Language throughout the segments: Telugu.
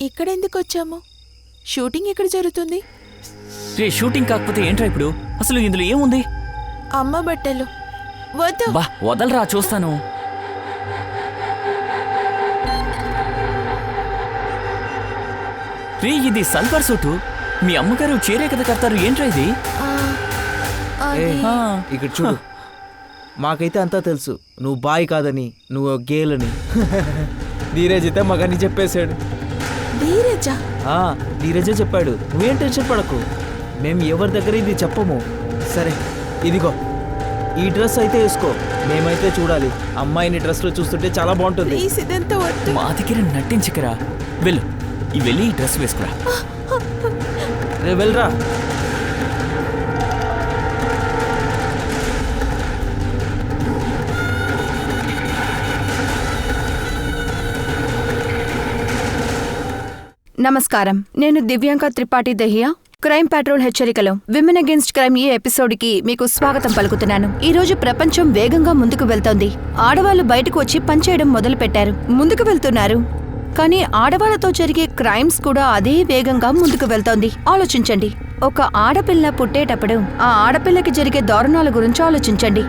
ఇక్కడ ఎందుకు వచ్చాము? షూటింగ్ ఎక్కడ జరుగుతుంది? రే షూటింగ్ కాకపోతే ఏంట్రా ఇప్పుడు? అసలు ఇందులో ఏముంది? అమ్మ బట్టలు. వద్దు. బా వదలరా, చూస్తాను. రే ఇది సల్వార్ సూటు. మీ అమ్మగారు చీరే కదా కడతారు, ఏంట్రా ఇది? ఇక్కడ చూడు, మాకైతే అంతా తెలుసు నువ్వు బాయ్ కాదని, నువ్వు గేలని. ధీరజ్ అయితే మగని చెప్పేశాడు. ధీరజా? ధీరజే చెప్పాడు. నువ్వేం టెన్షన్ పడకు, మేము ఎవరి దగ్గర ఇది చెప్పము. సరే ఇదిగో ఈ డ్రెస్ అయితే వేసుకో. మేమైతే చూడాలి, అమ్మాయిని డ్రెస్లో చూస్తుంటే చాలా బాగుంటుంది. ఇదంతా వద్దు. మా దగ్గర నటించకరా. వెళ్ళు, వెళ్ళి ఈ డ్రెస్ వేసుకురా. రే వెళ్ళరా. నమస్కారం, నేను దివ్యాంక త్రిపాఠి దహియా. క్రైమ్ పెట్రోల్ హెచ్చరికలో విమెన్ అగేన్స్ట్ క్రైమ్ ఈ ఎపిసోడ్కి మీకు స్వాగతం పలుకుతున్నాను. ఈ రోజు ప్రపంచం వేగంగా ముందుకు వెళ్తోంది. ఆడవాళ్లు బయటకు వచ్చి పనిచేయడం మొదలు పెట్టారు, ముందుకు వెళ్తున్నారు. కానీ ఆడవాళ్లతో జరిగే క్రైమ్స్ కూడా అదే వేగంగా ముందుకు వెళ్తోంది. ఆలోచించండి, ఒక ఆడపిల్ల పుట్టేటప్పుడు ఆ ఆడపిల్లకి జరిగే దారుణాల గురించి ఆలోచించండి.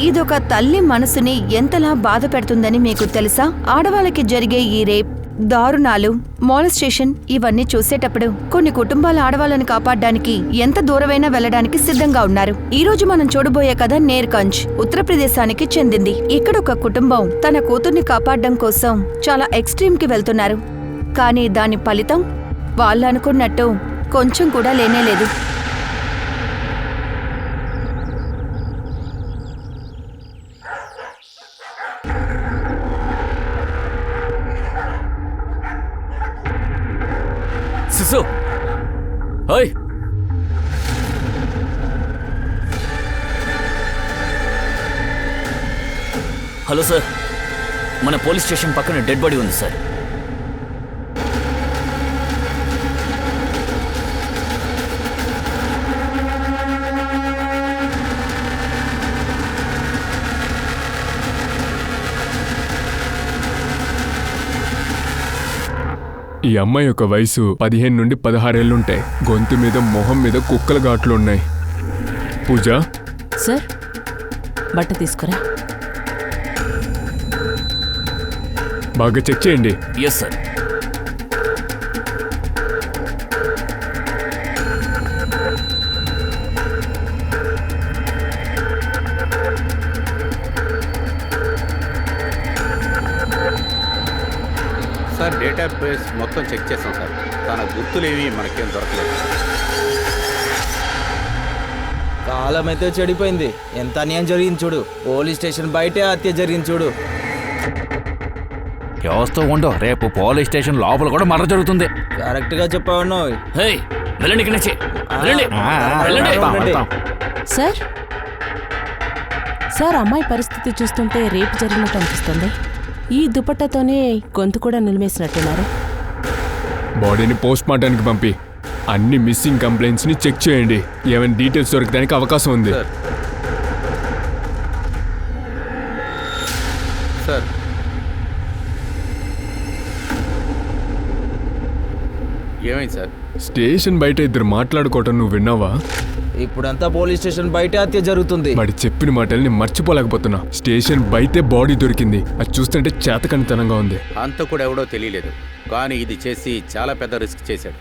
ఇదొక తల్లి మనసుని ఎంతలా బాధ పెడుతుందని మీకు తెలుసా? ఆడవాళ్ళకి జరిగే ఈ రేప్, దారుణాలు, మాలెస్టేషన్ ఇవన్నీ చూసేటప్పుడు కొన్ని కుటుంబాల ఆడవాళ్ళని కాపాడడానికి ఎంత దూరమైనా వెళ్లడానికి సిద్ధంగా ఉన్నారు. ఈ రోజు మనం చూడబోయే కథ నేర్కంజ్, ఉత్తరప్రదేశానికి చెందింది. ఇక్కడ ఒక కుటుంబం తన కూతుర్ని కాపాడడం కోసం చాలా ఎక్స్ట్రీమ్ కి వెళ్తున్నారు. కానీ దాని ఫలితం వాళ్ళు అనుకున్నట్టు కొంచెం కూడా లేనేలేదు. సిసు, ఓయ్ హలో సార్, మన పోలీస్ స్టేషన్ పక్కన డెడ్ బాడీ ఉంది సార్. ఈ అమ్మాయి యొక్క వయసు 15 నుండి 16 ఏళ్ళుంటాయి. గొంతు మీద, మొహం మీద కుక్కల ఘాట్లున్నాయి. పూజ సార్, బట్ట తీసుకురా. బాగా చెక్ చేయండి. Yes sir. సార్ డేటాబేస్ మొత్తం చెక్ చేస్తాం సార్. తన గుర్తులేవి మనకేం దొరకలేదు. కాలం అయితే చెడిపోయింది. ఎంత అన్యాయం జరిగింది చూడు. పోలీస్ స్టేషన్ బయటే హత్య జరిగింది చూడు. చూస్తూ ఉండు, రేపు పోలీస్ స్టేషన్ లోపల కూడా మర్ర జరుగుతుంది. కరెక్ట్ గా చెప్పావు. వెళ్ళండి ఇక్కడి నుంచి. సార్, సార్ అమ్మాయి పరిస్థితి చూస్తుంటే రేపు జరిగినట్టు అనిపిస్తుంది. ఈ దుపట్టతోనే గొంతు కూడా నిలిమేసినట్టున్నారు. బాడీని పోస్ట్ మార్టానికి పంపి అన్ని మిస్సింగ్ కంప్లైంట్స్ ని చెక్ చేయండి. ఏమైనా డీటెయిల్స్ దొరకడానికి అవకాశం ఉంది. సార్ ఏమైంది సార్? స్టేషన్ బయట ఇద్దరు మాట్లాడుకోవటం నువ్వు విన్నావా? ఇప్పుడంతా పోలీస్ స్టేషన్ బయట హత్య జరుగుతుంది. వాడి చెప్పిన మాటల్ని మర్చిపోలేకపోతున్నా. స్టేషన్ బయటే బాడీ దొరికింది. అది చూస్తుంటే చేతకనితనంగా ఉంది. హంతకుడు ఎవడో తెలియలేదు, కానీ ఇది చేసి చాలా పెద్ద రిస్క్ చేశాడు.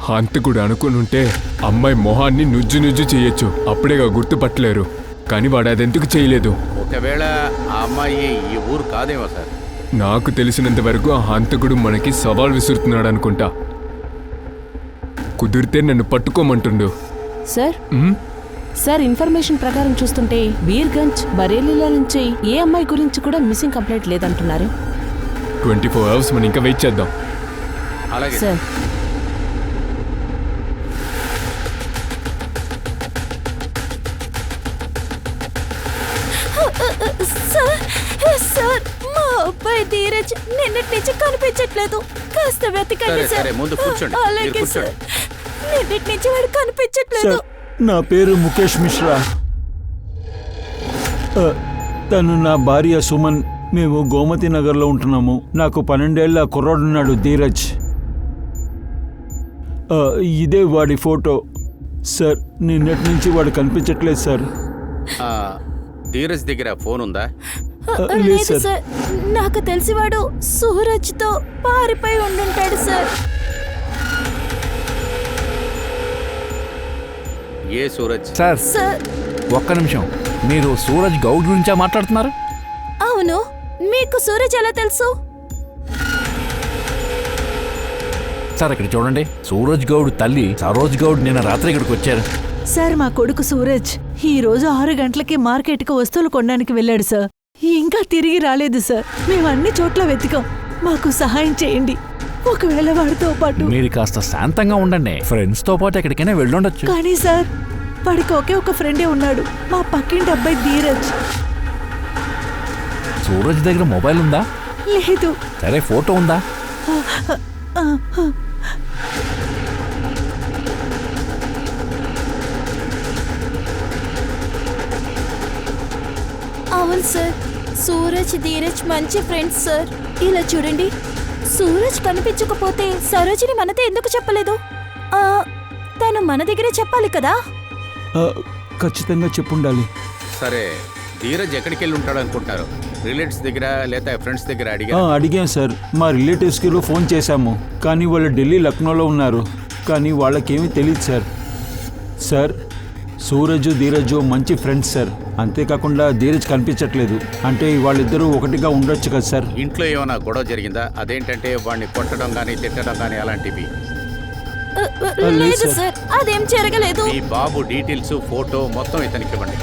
హంతకుడు అనుకునుంటే అమ్మాయి మొహాన్ని నుజ్జు నుజ్జు చేయొచ్చు, అప్పుడేగా గుర్తుపట్టలేరు. కానీ వాడు అదెందుకు చేయలేదు? ఒకవేళ ఆ అమ్మాయి ఈ ఊరు కాదేమో సార్. నాకు తెలిసినంత వరకు ఆ హంతకుడు మనకి సవాల్ విసురుతున్నాడు అనుకుంటా. కుదిరితే నన్ను పట్టుకోమంటుండు. సార్, సార్ ఇన్ఫర్మేషన్ ప్రకారం చూస్తుంటే బీర్గంజ్, బరేలీల నుంచి ఏ అమ్మాయి గురించి కూడా మిస్సింగ్ కంప్లైంట్ లేదంటున్నారు. 24 అవర్స్ మనం ఇంకా వెయిట్ చేద్దాం. అలాగే సార్. సార్, మా అబ్బాయి ధీరజ్ నిన్నటి నుంచి కనిపించట్లేదు. కాస్త వెతకండి సార్. ముందు కూర్చోండి. అలాగే సార్, నిన్నటి నుంచి వాడు కనిపించట్లేదు. నా పేరు ముఖేష్ మిశ్రా. తను నా భార్య సుమన్. మేము గోమతి నగర్లో ఉంటున్నాము. నాకు 12 ఏళ్ల కుర్రాడున్నాడు ధీరజ్. ఇదే వాడి ఫోటో సార్. నిన్నటి నుంచి వాడు కనిపించట్లేదు సార్. ఆ, ధీరజ్ దగ్గర ఫోన్ ఉందా? లేదు సార్. నాకు తెలిసి వాడు సూరజ్తో పారిపోయి ఉండుంటాడు సార్. ఏ సూరజ్? సార్ సార్ ఒక్క నిమిషం, మీరు సూరజ్ గౌడ్ గురించా మాట్లాడుతున్నారు? అవును, మీకు సూరజ్ ఎలా తెలుసు? సార్ ఇక్కడ చూడండి, సూరజ్ గౌడ్ తల్లి సరోజ్ గౌడ్ నిన్న రాత్రి ఇక్కడికి వచ్చారు. సార్ మా కొడుకు సూరజ్ ఈ రోజు 6 గంటలకి మార్కెట్కి వస్తువులు కొనడానికి వెళ్ళాడు సార్. ఇంకా తిరిగి రాలేదు సార్. మేము అన్ని చోట్ల వెతికాం. మాకు సహాయం చేయండి. ఒకవేళ వాడితో పాటు. మీరు కాస్త శాంతంగా ఉండండి. ఫ్రెండ్స్ తో పాటు ఎక్కడికైనా వెళ్ళుండొచ్చు. కానీ సార్ వాడికి ఒకే ఒక ఫ్రెండే ఉన్నాడు, మా పక్కింటి అబ్బాయి ధీరజ్. సూరజ్ దగ్గర మొబైల్ ఉందా? లేదు. సరే ఫోటో ఉందా? అవును సార్, సూరజ్ ధీరజ్ మంచి ఫ్రెండ్స్ సార్. ఇలా చూడండి, సూరజ్ కనిపించకపోతే సరోజిని మనతో ఎందుకు చెప్పలేదు? తను మన దగ్గరే చెప్పాలి కదా. ఖచ్చితంగా చెప్పుండాలి. సరే, ధీరజ్ ఎక్కడికి వెళ్ళి ఉంటాడు అనుకుంటారు? రిలేటివ్స్ దగ్గర లేదా ఫ్రెండ్స్ దగ్గర అడిగా? అడిగాం సార్. మా రిలేటివ్స్కి ఫోన్ చేశాము, కానీ వాళ్ళు ఢిల్లీ లక్నోలో ఉన్నారు. కానీ వాళ్ళకేమీ తెలియదు సార్. సార్, సూరజ్ ధీరజ్ మంచి ఫ్రెండ్స్ సార్. అంతేకాకుండా ధీరజ్ కనిపించట్లేదు. అంటే వాళ్ళిద్దరూ ఒకటిగా ఉండొచ్చు కదా సార్. ఇంట్లో ఏమైనా గొడవ జరిగిందా? అదేంటంటే వాడిని కొట్టడం కానీ తిట్టడం కానీ అలాంటివి? లేదు సార్, అదేం జరగలేదు. ఈ బాబు డీటెయిల్స్, ఫోటో మొత్తం ఇతనికి ఇవ్వండి.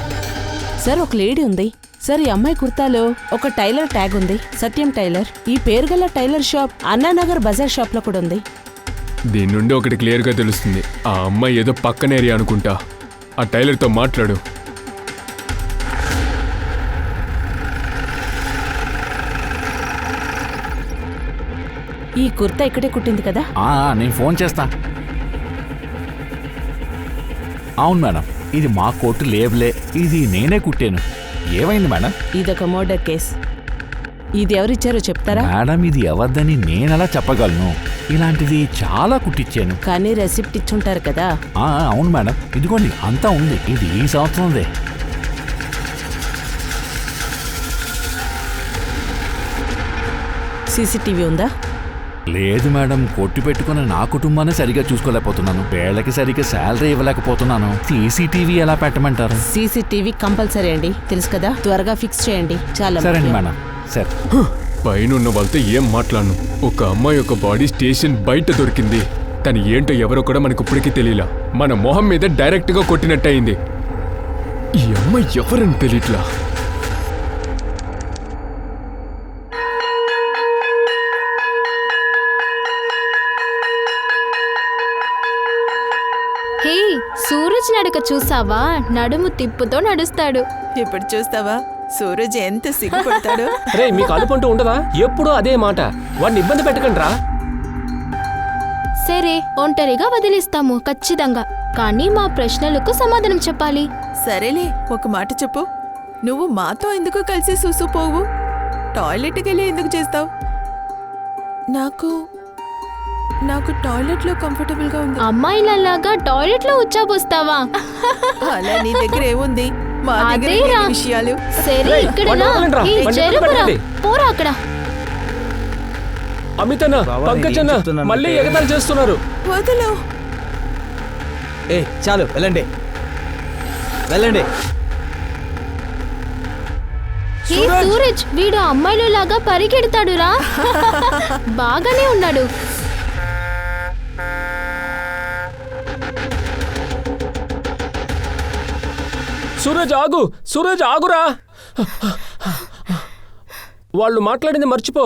సార్ ఒక లేడీ ఉంది సార్. ఈ అమ్మాయి కుర్తాలో ఒక టైలర్ ట్యాగ్ ఉంది, సత్యం టైలర్. ఈ పేరు గల టైలర్ షాప్ అన్నానగర్ బజార్ షాప్ లో కూడా ఉంది. దీని నుండి ఒకటి క్లియర్గా తెలుస్తుంది. ఆ అమ్మాయి ఏదో పక్కన ఏరియా అనుకుంటా. ఆ టైలర్తో మాట్లాడు. ఈ కుర్తా ఇక్కడే కుట్టింది కదా? నేను ఫోన్ చేస్తా. అవును మేడం, ఇది మా కోటు లేబులే. ఇది నేనే కుట్టాను. ఏమైంది మేడం? ఇదొక మర్డర్ కేస్. ఇది ఎవరిచ్చారో చెప్తారా? మేడం, ఇది ఎవరిదని నేనెలా చెప్పగలను? ఇలాంటిది చాలా కుట్టించాను. కానీ రెసిప్ట్ ఇచ్చుంటారు కదా? అవును మేడం, ఇదిగోండి అంతా ఉంది. ఇది ఈ సంవత్సరందే. సీసీటీవీ ఉందా? లేదు మేడం, కొట్టు పెట్టుకుని నా కుటుంబాన్ని సరిగా చూసుకోలేకపోతున్నాను. పేళ్లకి సరిగ్గా శాలరీ ఇవ్వలేకపోతున్నాను. సీసీటీవీ ఎలా పెట్టమంటారు? సీసీటీవీ కంపల్సరీ అండి, తెలుసు కదా. త్వరగా ఫిక్స్ చేయండి. చాలా సరే ముఖ్యం. మేడం. సరే. పైన ఉన్న వాళ్ళతో ఏం మాట్లాడను. ఒక అమ్మాయి యొక్క బాడీ స్టేషన్ బయట దొరికింది. తను ఏంటో ఎవరో కూడా మనకు ఇప్పటికీ తెలియలా. మన మొహం మీద డైరెక్ట్గా కొట్టినట్టయింది. ఈ అమ్మాయి ఎవరని తెలియట్లా. హే, సూరజ్ నడక చూసావా? నడుము తిప్పుతో నడుస్తాడు. ఇప్పుడు చూస్తావా సూరజ్ ఎంత సిగ్గుపడతాడో. రే, మీకు అలుపంటూ ఉండదా? ఎప్పుడూ అదే మాట. వాడిని ఇబ్బంది పెట్టకండి రా. సరే, ఒంటరిగా వదిలిస్తాము ఖచ్చితంగా. కానీ మా ప్రశ్నలకు సమాధానం చెప్పాలి. సరేలే, ఒక మాట చెప్పు. నువ్వు మాతో ఎందుకు కలిసి చూసిపోవు? టాయిలెట్కి వెళ్ళి ఎందుకు చేస్తావు? నాకు టాయిలెట్లో కంఫర్టబుల్గా ఉంది. అమ్మాయిలలాగా టాయిలెట్ లో ఉచ్చాబోస్తావా? అలా నీ దగ్గర ఏముంది? మా దగ్గర అదేరా. లేని విషయాలు. సరే, ఇక్కడ పోరా అక్కడ. అమితన్న, పంకజన్న మళ్ళీ ఎగతాళి చేస్తున్నారు. వదలు. చాలు, వెళ్ళండి వెళ్ళండి. హే సూరజ్, వీడు అమ్మాయిలు లాగా పరిగెడతాడురా. బాగానే ఉన్నాడు. సూరజ్ ఆగు, సూరజ్ ఆగురా. వాళ్ళు మాట్లాడింది మర్చిపో.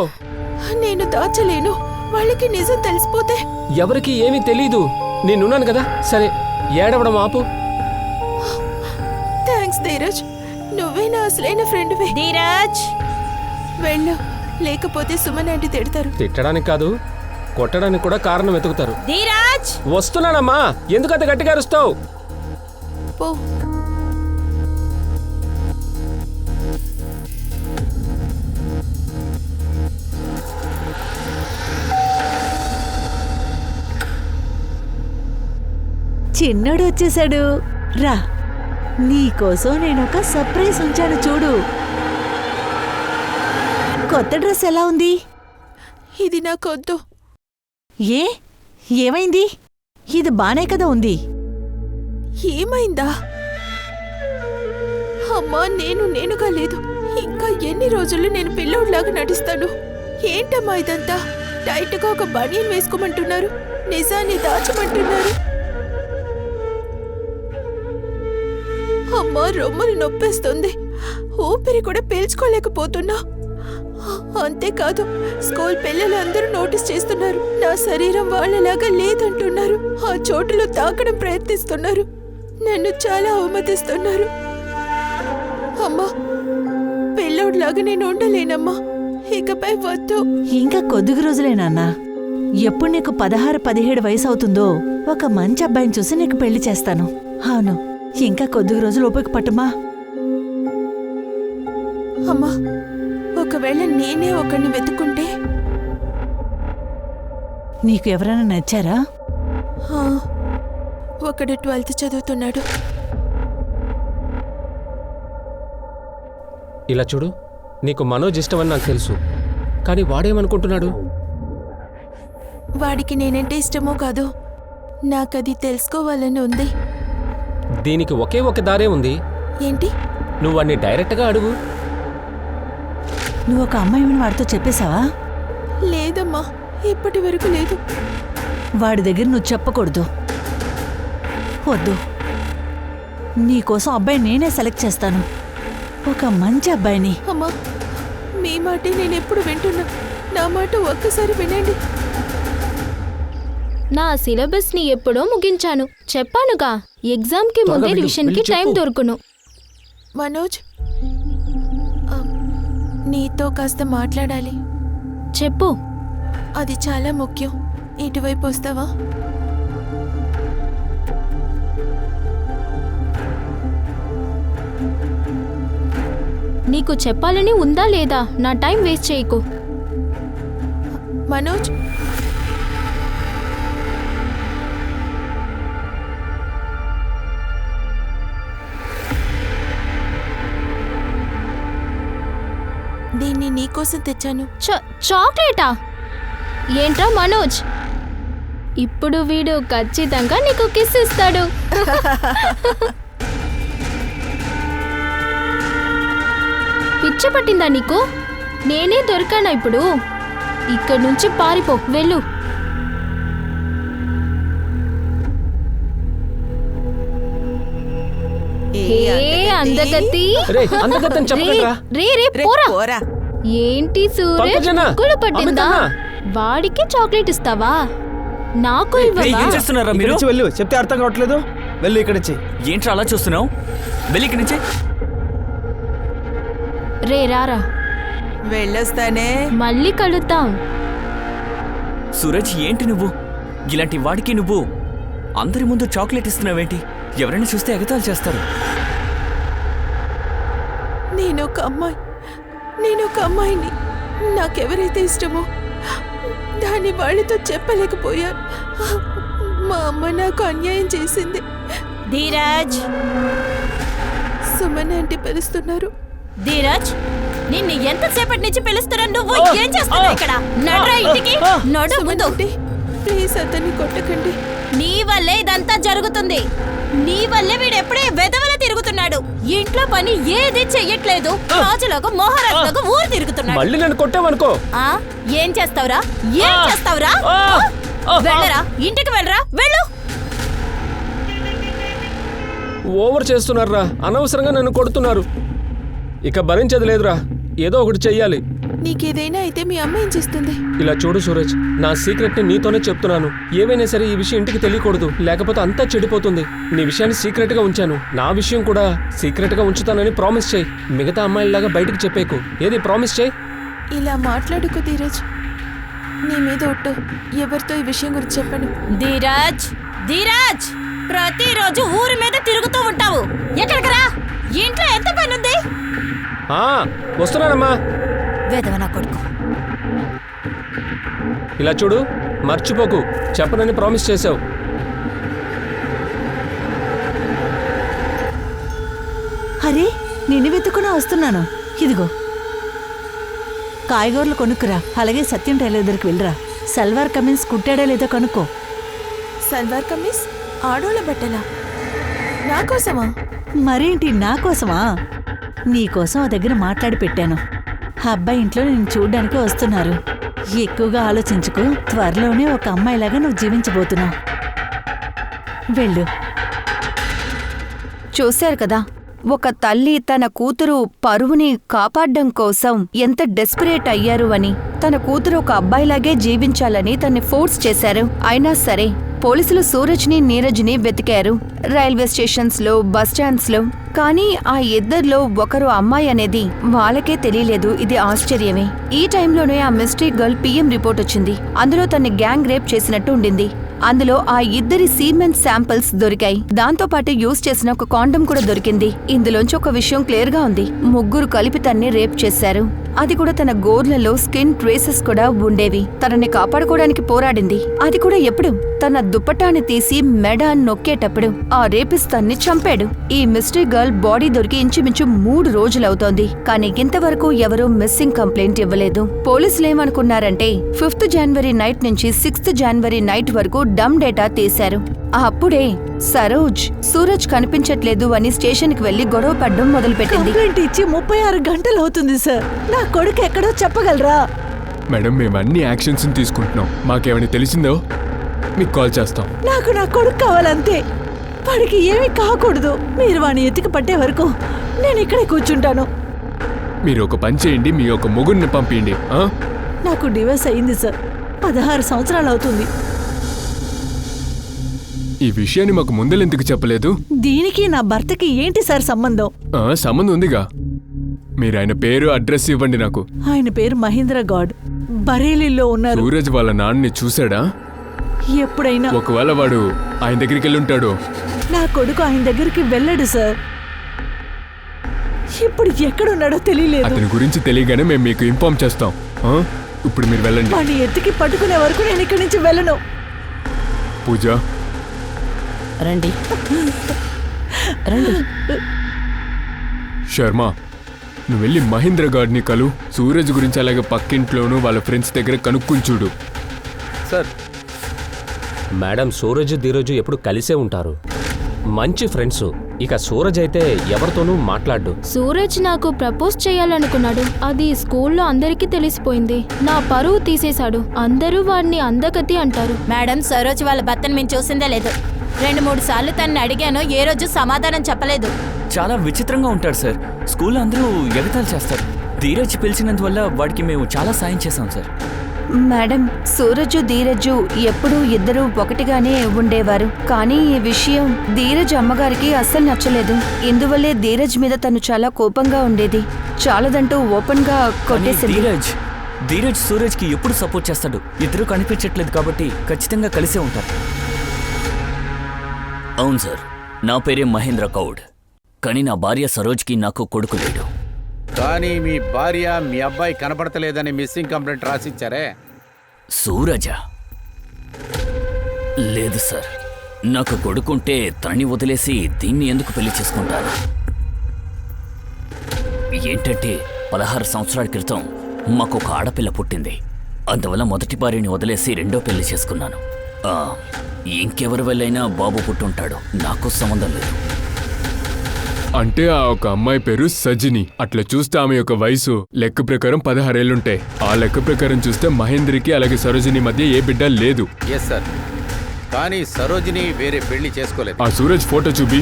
నేను దాచలేను. వాళ్ళకి నిజం తెలిసిపోతే ఎవరికి ఏమీ తెలీదు. నేనున్నాను కదా. సరే, ఏడవడం ఆపు. థ్యాంక్స్ ధీరజ్, నువ్వే నా అసలైన ఫ్రెండ్వే. ధీరజ్ వెళ్ళు, లేకపోతే సుమన్ ఆంటీ తిడతారు. తిట్టడానికి కాదు, కొట్టడానికి కూడా కారణం వెతుకుతారు. ధీరజ్ వస్తున్నానమ్మా, ఎందుకంత గట్టిగా అరుస్తావు? పో. చిన్నోడు వచ్చేసాడు. రా, నీకోసం నేను ఒక సర్ప్రైజ్ ఉంచాను చూడు. కొత్త డ్రెస్ ఎలా ఉంది? ఇది నాకొద్దు. ఏ ఏమైంది? ఇది బానే కదా ఉంది. ఏమైందా? అమ్మా, నేనుగా లేదు. ఇంకా ఎన్ని రోజులు నేను పిల్లోడ్లాగా నటిస్తాను? ఏంటమ్మా ఇదంతా? టైట్గా ఒక బనియన్ వేసుకోమంటున్నారు, నిజాన్ని దాచమంటున్నారు. అమ్మా, రొమ్ములు నొప్పేస్తుంది, ఊపిరి కూడా పీల్చుకోలేకపోతున్నా. అంతేకాదు, స్కూల్ పిల్లలు అందరూ నోటీస్ చేస్తున్నారు. నా శరీరం వాళ్ళలాగా లేదంటున్నారు. ఆ చోటులో తాకడం ప్రయత్నిస్తున్నారు. నన్ను చాలా అవమతిస్తున్నారు. అమ్మా, పిల్లోడ్లాగా నేను ఉండలేనమ్మా. ఇకపై వద్దు. ఇంకా కొద్ది రోజులేనన్నా. ఎప్పుడు నీకు 16-17 వయసు అవుతుందో ఒక మంచి అబ్బాయిని చూసి నీకు పెళ్లి చేస్తాను. అవును, ఇంకా కొద్ది రోజులు ఓపిక పట్టుమా. అమ్మా, ఒకవేళ నేనే ఒకరిని వెతుకుంటే? నీకు ఎవరైనా నచ్చారా? ఒకడు 12th చదువుతున్నాడు. ఇలా చూడు, నీకు మనోజ్ ఇష్టమని నాకు తెలుసు, కానీ వాడేమనుకుంటున్నాడు? వాడికి నేనంటే ఇష్టమో కాదో నాకది తెలుసుకోవాలని ఉంది. దీనికి ఒకే ఒక దారే ఉంది. ఏంటి? నువ్వు వాడిని డైరెక్ట్గా అడుగు. నువ్వు ఒక అమ్మాయిని వాడితో చెప్పేశావా? లేదమ్మా, ఇప్పటి వరకు లేదు. వాడి దగ్గర నువ్వు చెప్పకూడదు. వద్దు, నీకోసం అబ్బాయి నేనే సెలెక్ట్ చేస్తాను, ఒక మంచి అబ్బాయిని. అమ్మా, మీ మాటే నేను ఎప్పుడు వింటున్నా. నా మాట ఒక్కసారి వినండి. నా సిలబస్ ని ఎప్పుడో ముగించాను. చెప్పానుగా, ఎగ్జామ్ కి ముందే రివిజన్ కి టైం దొరుకును. మనోజ్, నీతో కాస్త మాట్లాడాలి. చెప్పు. అది చాలా ముఖ్యం. ఇటువైపు వస్తావా? నీకు చెప్పాలని ఉందా లేదా? నా టైం వేస్ట్ చేయకు. మనోజ్, దీన్ని నీకోసం తెచ్చాను. చాక్లెటా? ఏంట్రా మనోజ్, ఇప్పుడు వీడు ఖచ్చితంగా నీకు కిస్ ఇస్తాడు. పిచ్చి పట్టిందా నీకు? నేనే దొరికానా ఇప్పుడు? ఇక్కడి నుంచి పారిపో, వెళ్ళు. అందగత్తి, పోరా. ఏంటి సూరజ్, కుళ్ళు పట్టిందా? వాడికి చాక్లెట్ ఇస్తావా? నాకు ఇవ్వవా? వెళ్ళు, చెప్తే అర్థం కావట్లేదు. వెళ్ళు ఇక్కడి నుంచి. ఏంట్రా అలా చూస్తున్నావు? వెళ్ళి ఇక్కడి నుంచి. రే రారా, వెళ్ళొస్తానే. మళ్ళీ కలుద్దాం. సూరజ్, ఏంటి నువ్వు ఇలాంటి వాడికి నువ్వు అందరి ముందు చాక్లెట్ ఇస్తున్నావేంటి? ఎవరైనా చూస్తే ఎగతాళి చేస్తారు. నేను ఒక అమ్మాయిని. నాకెవరైతే ఇష్టమో దాన్ని వాళ్ళతో చెప్పలేకపోయా. మా అమ్మ నాకు అన్యాయం చేసింది. ధీరజ్, సుమన్ అంటే పిలుస్తున్నారు. ధీరజ్, నిన్ను ఎంతసేపటి నుంచి పిలుస్తున్నాను? నువ్వు ఏం చేస్తున్నావు ఇక్కడ? నడురా ఇంటికి, నడు ముందు. ప్లీజ్, అతన్ని కొట్టకండి. నీ వల్లే ఇదంతా జరుగుతుంది. నీ వల్లే వీడు ఎప్పుడే వెదవల తిరుగుతున్నాడు. ఇంట్లో పని ఏది చెయ్యట్లేదు. రాజులాగా మహారాజులాగా ఊరు తిరుగుతున్నాడు. మళ్ళీ నన్ను కొట్టావనుకో. ఏం చేస్తావురా? ఏం చేస్తావురా? వెళ్ళరా, ఇంటికి వెళ్ళరా, వెళ్ళు. ఓవర్ చేస్తున్నారా? అనవసరంగా నన్ను కొడుతున్నారు. ఇక భరించేది లేదురా, ఏదో ఒకటి చెయ్యాలి. నీకేదైనా అయితే మీ అమ్మ ఏం చేస్తుంది? ఇలా చూడు సూరజ్, నా సీక్రెట్ ని నీతోనే చెప్తున్నాను. ఏవైనా సరే ఈ విషయం ఇంటికి తెలియకూడదు, లేకపోతే అంతా చెడిపోతుంది. నీ విషయాన్ని సీక్రెట్ గా ఉంచాను, నా విషయం కూడా సీక్రెట్ గా ఉంచుతానని ప్రామిస్ చేయి. మిగతా అమ్మాయిలాగా బయటికి చెప్పేకు. ఏది ప్రామిస్ చేయి. ఇలా మాట్లాడుకో ధీరజ్, నీ మీద ఒట్టు. ఎవరితో ఈ విషయం గురించి చెప్పను. ధీరజ్, ధీరజ్, ప్రతిరోజు ఊరి మీద తిరుగుతూ ఉంటావు. ఎక్కడికి రా, ఇంట్లో ఎంత పని ఉంది? వస్తున్నానమ్మా. వేదవనా కొడుకు. ఇలా చూడు, మర్చిపోకు, చెప్పనని ప్రామిస్ చేసావు. నిన్ను వెతుక్కునే వస్తున్నాను. ఇదిగో కాయగూరలు కొనుక్కురా. అలాగే సత్యం టైలర్ దగ్గరికి వెళ్ళరా. సల్వార్ కమీజ్ కుట్టాడా లేదో కనుక్కో. సల్వార్ కమీజ్ ఆడోళ్ళ బట్టలా? నా కోసమా? మరేంటి నా కోసమా? నీకోసం ఆ దగ్గర మాట్లాడి పెట్టాను. ఆ అబ్బాయి ఇంట్లో నేను చూడ్డానికి వస్తున్నారు. ఎక్కువగా ఆలోచించుకో. త్వరలోనే ఒక అమ్మాయిలాగా నువ్వు జీవించబోతున్నావు. వెళ్ళు. చూశారు కదా, ఒక తల్లి తన కూతురు పరువుని కాపాడ్డం కోసం ఎంత డెస్పరేట్ అయ్యారు అని. తన కూతురు ఒక అబ్బాయిలాగే జీవించాలని తన్ని ఫోర్స్ చేశారు. అయినా సరే పోలీసులు సూరజ్ని నీరజ్ని వెతికారు, రైల్వే స్టేషన్స్ లో, బస్ స్టాండ్స్ లో. కానీ ఆ ఇద్దరిలో ఒకరు అమ్మాయి అనేది వాళ్ళకే తెలియలేదు. ఇది ఆశ్చర్యమే. ఈ టైంలోనే ఆ మిస్టరీ గర్ల్ పిఎం రిపోర్ట్ వచ్చింది. అందులో తన్ని గ్యాంగ్ రేప్ చేసినట్టు ఉండింది. అందులో ఆ ఇద్దరి సీమెన్ శాంపిల్స్ దొరికాయి. దాంతో పాటు యూజ్ చేసిన ఒక కాండం కూడా దొరికింది. ఇందులోంచి ఒక విషయం క్లియర్ గా ఉంది. ముగ్గురు కలిపి తన్ని రేప్ చేశారు. అది కూడా తన గోర్లలో స్కిన్ ట్రేసెస్ కూడా ఉండేవి. తనని కాపాడుకోవడానికి పోరాడింది. అది కూడా ఎప్పుడు? తన దుప్పటాన్ని తీసి మెడ నొక్కేటప్పుడు ఆ రేపిస్ట్ తన్ని చంపాడు. ఈ మిస్టరీ గర్ల్ బాడీ దొరికి ఇంచుమించు 3 రోజులవుతోంది. కానీ ఇంతవరకు ఎవరూ మిస్సింగ్ కంప్లైంట్ ఇవ్వలేదు. పోలీసులేమనుకున్నారంటే 5th జనవరి నైట్ నుంచి 6th జనవరి నైట్ వరకు డమ్ డేటా తీశారు. అప్పుడే సరోజ్ సూరజ్ కనిపించట్లేదు అని స్టేషన్ కి వెళ్లి గొడవ పడ్డం మొదలుపెట్టింది. కంప్లైంట్ ఇచ్చి 36 గంటలు అవుతుంది సార్. నా కొడుకు ఎక్కడో చెప్పగలరా? మేడం, మేము అన్ని యాక్షన్స్ తీసుకుంటున్నాం. మాకేమైనా తెలిసిందో మీకు కాల్ చేస్తాం. నాకు నా కొడుకు కావాలంతే. వాడికి ఏమీ కాకూడదు. మీరు వాడిని ఎతికి పట్టే వరకు నేను ఇక్కడే కూర్చుంటాను. మీరు ఒక పని చేయండి, మీ యొక్క మొగుడిని పంపిండి. నాకు డివోర్స్ అయింది సార్. 16 సంవత్సరాలు అవుతుంది. ఈ విషయాన్ని మాకు ముందలెందుకు చెప్పలేదు? దీనికి నా భర్తకి ఏంటి సార్ సంబంధం? సంబంధం ఉందిగా. మీరు ఆయన పేరు, అడ్రస్ ఇవ్వండి నాకు. ఆయన పేరు మహేంద్ర గౌడ్. బరేలీలో ఉన్నారు. సూరజ్ వాళ్ళ నాన్నని చూశాడా? ఎప్పుడైనా. ఒకవేళ వాడు ఆయన దగ్గరికి వెళ్ళి ఉంటాడు. నా కొడుకు ఆయన దగ్గరికి వెళ్ళాడు సార్. ఇప్పుడు ఎక్కడున్నాడో తెలియలేదు. అతని గురించి తెలియగానే మేము మీకు ఇన్ఫార్మ్ చేస్తాం. ఇప్పుడు మీరు వెళ్ళండి. వాడిని ఎత్తికి పట్టుకునే వరకు నేను ఇక్కడి నుంచి వెళ్ళను. పూజ, రండి రండి. శర్మ, నువ్వు వెళ్ళి మహేంద్ర గారిని కలు. సూరజ్ గురించి అలాగే పక్కింట్లోనూ వాళ్ళ ఫ్రెండ్స్ దగ్గర కనుక్కుని చూడు. సార్, మేడం సూరజ్ ధీరజ్ ఎప్పుడు కలిసే ఉంటారు. మంచి ఫ్రెండ్స్. ఇక సూరజ్ అయితే ఎవరితోనూ మాట్లాడు. సూరజ్ నాకు ప్రపోజ్ చేయాలనుకున్నాడు. అది స్కూల్లో అందరికీ తెలిసిపోయింది. నా పరువు తీసేశాడు. అందరూ వాడిని అందగతి అంటారు. మేడం, సరోజ్ వాళ్ళ భర్తను మేము చూసిందే లేదు. 2-3 సార్లు తనని అడిగాను. ఏ రోజు సమాధానం చెప్పలేదు. చాలా విచిత్రంగా ఉంటాడు సార్. స్కూల్లో అందరూ ఎగతాలు చేస్తారు. ధీరజ్ పిలిచినందువల్ల వాడికి మేము చాలా సాయం చేశాం సార్. మేడం, సూరజు ధీరజు ఎప్పుడూ ఇద్దరూ ఒకటిగానే ఉండేవారు. కానీ ఈ విషయం ధీరజ్ అమ్మగారికి అస్సలు నచ్చలేదు. ఇందువల్లే ధీరజ్ మీద తను చాలా కోపంగా ఉండేది. చాలదంటూ ఓపెన్ గా కొట్టేసింది. ధీరజ్ సూరజ్ కి ఎప్పుడు సపోర్ట్ చేస్తాడు? ఇద్దరు కనిపించట్లేదు కాబట్టి ఖచ్చితంగా కలిసే ఉంటారు. అవును సార్, నా పేరే మహేంద్ర గౌడ్. కానీ నా భార్య సరోజ్కి నాకు కొడుకు లేడు. కానీ మీ భార్య మీ అబ్బాయి కనపడతలేదని మిస్సింగ్ కంప్లైంట్ రాసిచ్చారే? సూరజా? లేదు సార్. నాకు కొడుకుంటే తనని వదిలేసి దీన్ని ఎందుకు పెళ్లి చేసుకుంటారు? ఏంటంటే 16 సంవత్సరాల క్రితం మాకు ఒక ఆడపిల్ల పుట్టింది. అందువల్ల మొదటి భార్యని వదిలేసి రెండో పెళ్లి చేసుకున్నాను. ఇంకెవరి వల్లైనా బాబు పుట్టుంటాడు. నాకు సంబంధం లేదు. అంటే ఆ ఒక అమ్మాయి పేరు సజిని. అట్లా చూస్తే ఆమె యొక్క వయసు లెక్క ప్రకారం 16 ఏళ్లుంటాయి. ఆ లెక్క ప్రకారం చూస్తే మహేంద్రకి అలాగే సరోజిని మధ్య ఏ బిడ్డ లేదు. Yes sir. కానీ సరోజిని వేరే పెళ్లి చేసుకోలేదు. ఆ సూరజ్ ఫోటో చూపి.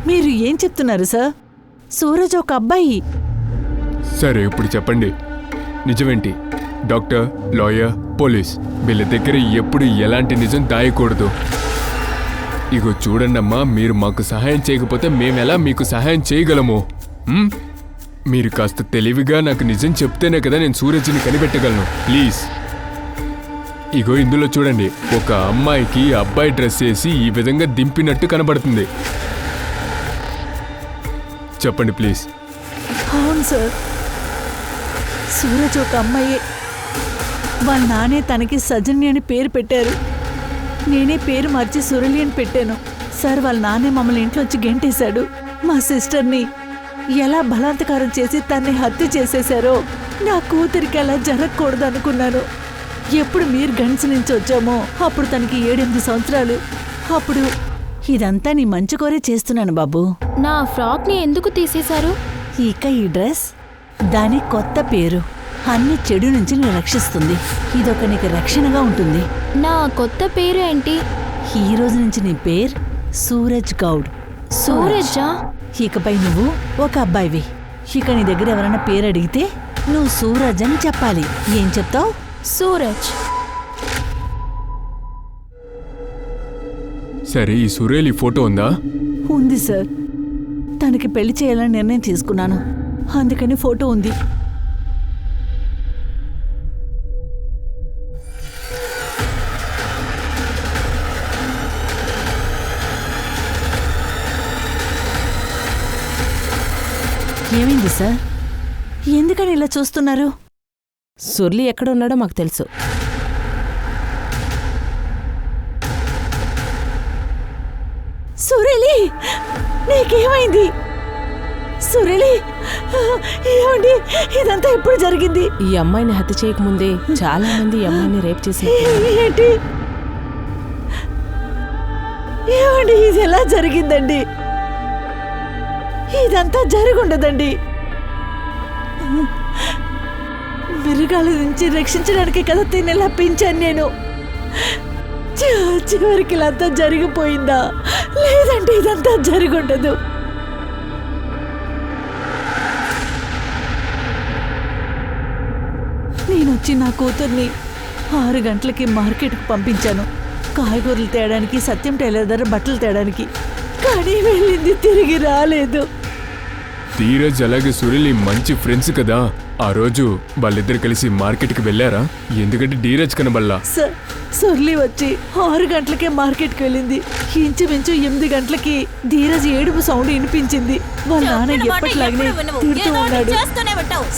మీరు ఏం చెప్తున్నారు సార్? సూరజ్ ఒక అబ్బాయి. సరే, ఇప్పుడు చెప్పండి, నిజమేంటి? డాక్టర్, లాయర్, పోలీస్ వీళ్ళ దగ్గర ఎప్పుడు ఎలాంటి నిజం దాయకూడదు. ఇగో చూడండమ్మా, మీరు మాకు సహాయం చేయకపోతే మేమెలా మీకు సహాయం చేయగలము? మీరు కాస్త తెలివిగా నాకు నిజం చెప్తేనే కదా నేను సూరజ్ని కనిపెట్టగలను. ప్లీజ్. ఇగో ఇందులో చూడండి, ఒక అమ్మాయికి అబ్బాయి డ్రెస్ వేసి ఈ విధంగా దింపినట్టు కనబడుతుంది. చెప్పండి ప్లీజ్. అవును సార్, సూరజ్ ఒక అమ్మాయే. వాళ్ళ నానే తనకి సజని అని పేరు పెట్టారు. నేనే పేరు మార్చి సురళి అని పెట్టాను. సార్ వాళ్ళ నాన్నే మమ్మల్ని ఇంట్లోంచి గెంటేశాడు. మా సిస్టర్ని ఎలా బలాత్కారం చేసి తన్ని హత్య చేసేశారో నా కూతురికి అలా జరగకూడదు అనుకున్నాను. ఎప్పుడు మీరు గన్స్ నుంచి వచ్చామో అప్పుడు తనకి 7-8 సంవత్సరాలు. అప్పుడు ఇదంతా నీ మంచి కోరే చేస్తున్నాను బాబు. నా ఫ్రాక్ని ఎందుకు తీసేశారు? ఇక ఈ డ్రెస్ దాని కొత్త పేరు అన్ని చెడు నుంచి నేను రక్షిస్తుంది. ఇదొక నీకు రక్షణగా ఉంటుంది. నా కొత్త పేరు ఏంటి? ఈ రోజు నుంచి నీ పేరు సూరజ్ గౌడ్. సూరజా? ఇకపై నువ్వు ఒక అబ్బాయివి. ఇక నీ దగ్గర ఎవరైనా పేరు అడిగితే నువ్వు సూరజ్ అని చెప్పాలి. ఏం చెప్తావు? సూరజ్. సరే, ఈ సురేలి ఫోటో ఉందా? ఉంది సార్. తనకి పెళ్లి చేయాలని నిర్ణయం తీసుకున్నాను, అందుకని ఫోటో ఉంది. ఏమైంది సార్? ఎందుకని ఇలా చూస్తున్నారు? సుర్లి ఎక్కడ ఉన్నాడో మాకు తెలుసు. సురేలి, నీకేమైంది? సురేలి, ఏమండి ఇదంతా ఎప్పుడు జరిగింది? ఈ అమ్మాయిని హత్య చేయకముందే చాలా మంది ఈ అమ్మాయిని రేప్ చేసి. ఏంటి? ఏమండి ఇది ఎలా జరిగిందండి? ఇదంతా జరుగుండదండి. మిరుగాల నుంచి రక్షించడానికి కదా తినేలా పెంచాను నేను. చివరికి ఇదంతా జరిగిపోయిందా? లేదంటే ఇదంతా జరుగుండదు. నేనొచ్చి నా కూతుర్ని 6 గంటలకి మార్కెట్కి పంపించాను, కాయగూరలు తేయడానికి, సత్యం టైలర్ దగ్గర బట్టలు తేయడానికి. కానీ వెళ్ళింది తిరిగి రాలేదు. ధీరజ్ అలాగే సురేలి మంచి ఫ్రెండ్స్ కదా. ఆ రోజు వాళ్ళిద్దరు కలిసి మార్కెట్కి వెళ్ళారా? ఎందుకంటే ధీరజ్ కనబల్లా. సుర్లి వచ్చి 6 గంటలకే మార్కెట్కి వెళ్ళింది. ఇంచుమించు 8 గంటలకి ధీరజ్ ఏడుపు సౌండ్ వినిపించింది. వాళ్ళ నాన్న ఎప్పటిలాగనే తిడుతూ ఉన్నాడు.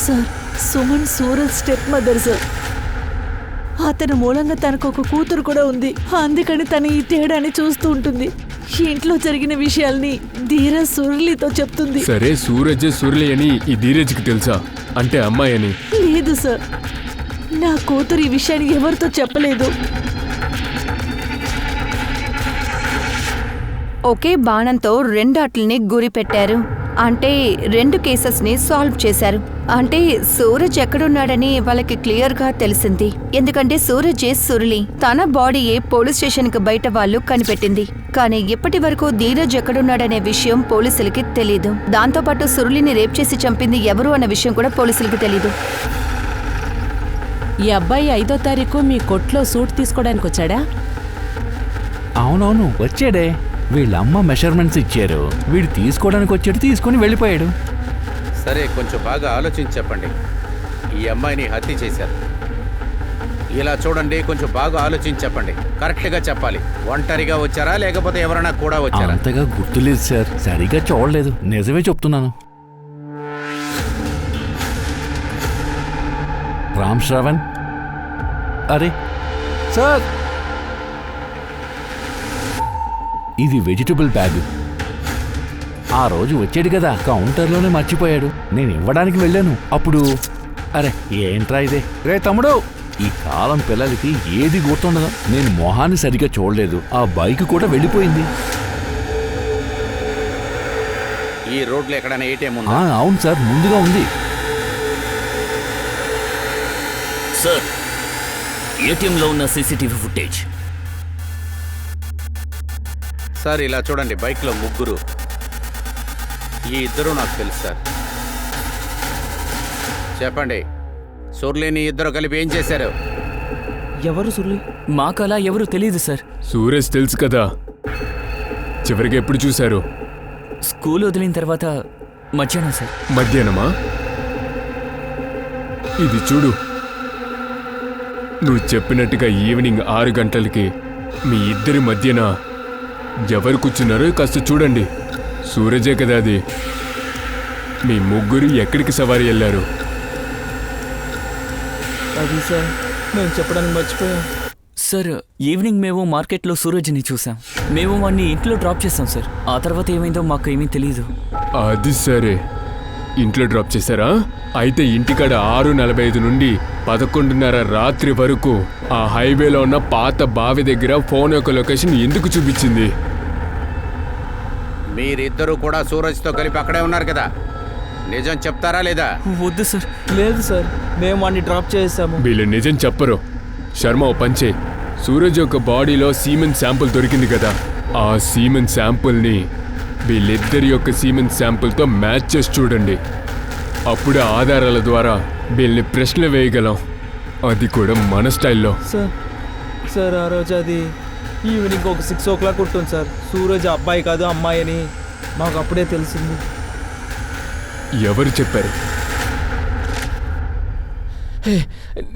Sir, Suman Suraj step mother sir. అతని మూలంగా తనకు ఒక కూతురు కూడా ఉంది. అందుకని తను ఈ తేడాన్ని చూస్తూ ఉంటుంది. ఇంట్లో జరిగిన విషయాల్ని ధీరజ్ సురళితో చెప్తుంది. సరే, సూరజ్ సురళి అని ఈ ధీరజ్కి తెలుసా? అంటే అమ్మాయి అని? లేదు సార్, నా కూతురు ఈ విషయాన్ని ఎవరితో చెప్పలేదు. ఒకే బాణంతో 2 అట్లని గురి పెట్టారు. అంటే 2 కేసెస్ని సాల్వ్ చేశారు. అంటే సూరజ్ ఎక్కడున్నాడని వాళ్ళకి క్లియర్గా తెలిసింది. ఎందుకంటే సూరజే సురళి, తన బాడీయే పోలీస్ స్టేషన్కి బయట వాళ్ళు కనిపెట్టింది. కానీ ఇప్పటి వరకు ధీరజ్ ఎక్కడున్నాడనే విషయం పోలీసులకి తెలీదు. దాంతోపాటు సురళిని రేప్ చేసి చంపింది ఎవరు అన్న విషయం కూడా పోలీసులకి తెలీదు. ఈ అబ్బాయి 5వ తారీఖు మీ కొట్లో సూట్ తీసుకోవడానికి వచ్చాడా? అవునవును, వచ్చాడే. వీళ్ళమ్మ మెషర్మెంట్స్ ఇచ్చారు, వీడు తీసుకోవడానికి వచ్చాడు, తీసుకొని వెళ్ళిపోయాడు. సరే, కొంచెం బాగా ఆలోచించి చెప్పండి. ఈ అమ్మాయిని హత్య చేశారు. ఇలా చూడండి, కొంచెం బాగా ఆలోచించి చెప్పండి. కరెక్ట్గా చెప్పాలి. ఒంటరిగా వచ్చారా లేకపోతే ఎవరైనా కూడా వచ్చారా? అంతగా గుర్తులేదు సార్, సరిగా చూడలేదు. నిజమే చెప్తున్నాను. రామ్ శ్రవణ్. అరే సార్, ఇది వెజిటబుల్ బ్యాగ్. ఆ రోజు వచ్చాడు కదా, కౌంటర్లోనే మర్చిపోయాడు. నేను ఇవ్వడానికి వెళ్ళాను. అప్పుడు అరే ఏంట్రా ఇదే? రే తమ్ముడు, ఈ కాలం పిల్లలకి ఏది గుర్తుండదు. నేను మొహాన్ని సరిగా చూడలేదు. ఆ బైక్ కూడా వెళ్ళిపోయింది. ఈ రోడ్లో ఎక్కడైనా ఏటీఎం ఉందా? అవును సార్, ముందుగా ఉంది. సార్, ఏటీఎంలో ఉన్న సీసీటీవీ ఫుటేజ్. సార్, ఇలా చూడండి, బైక్లో 3. ఈ 2 నాకు తెలుసు సార్. చెప్పండి, సుర్లిని 2 కలిపి ఏం చేశారు? ఎవరు సుర్లి? మాకు అలా ఎవరు తెలియదు సార్. సూరజ్ తెలుసు కదా. చివరికి ఎప్పుడు చూశారు? స్కూల్ వదిలిన తర్వాత మధ్యాహ్నం సార్. మధ్యాహ్నమా? ఇది చూడు, నువ్వు చెప్పినట్టుగా ఈవినింగ్ 6 గంటలకి మీ ఇద్దరి మధ్యన ఎవరు కూర్చున్నారో కాస్త చూడండి. సూరజే కదా అది. మీ 3 ఎక్కడికి సవారీ వెళ్ళారు? అది సార్, నేను చెప్పడానికి మర్చిపోయా. సార్ ఈవినింగ్ మేము మార్కెట్లో సూరజ్ని చూసాం. మేము వాడిని ఇంట్లో డ్రాప్ చేసాం సార్. ఆ తర్వాత ఏమైందో మాకు ఏమీ తెలియదు. అది సరే, ఇంట్లో డ్రాప్ చేశారా? అయితే ఇంటికాడ 6:45 నుండి 11:30 రాత్రి వరకు ఆ హైవేలో ఉన్న పాత బావి దగ్గర ఫోన్ యొక్క లొకేషన్ ఎందుకు చూపించింది? మీరిద్దరూ కూడా సూరజ్తో కలిపి అక్కడే ఉన్నారు కదా, నిజం చెప్తారా లేదా? వద్దు సార్. లేదు సార్, మేము వాడిని డ్రాప్ చేసాము. వీళ్ళు నిజం చెప్పరు. శర్మ ఓ పంచే, సూరజ్ యొక్క బాడీలో సీమెన్ శాంపుల్ దొరికింది కదా, ఆ సీమెన్ శాంపుల్ని వీళ్ళిద్దరి యొక్క సీమెన్ శాంపుల్తో మ్యాచ్ చేసి చూడండి. అప్పుడే ఆధారాల ద్వారా వీళ్ళని ప్రశ్నలు వేయగలం, అది కూడా మన స్టైల్లో. సార్ ఆ రోజు అది ఈవినింగ్ ఒక 6 o'clock ఉంటుంది సార్. సూరజ్ అబ్బాయి కాదు అమ్మాయి అని మాకు అప్పుడే తెలిసింది. ఎవరు చెప్పారు? హే,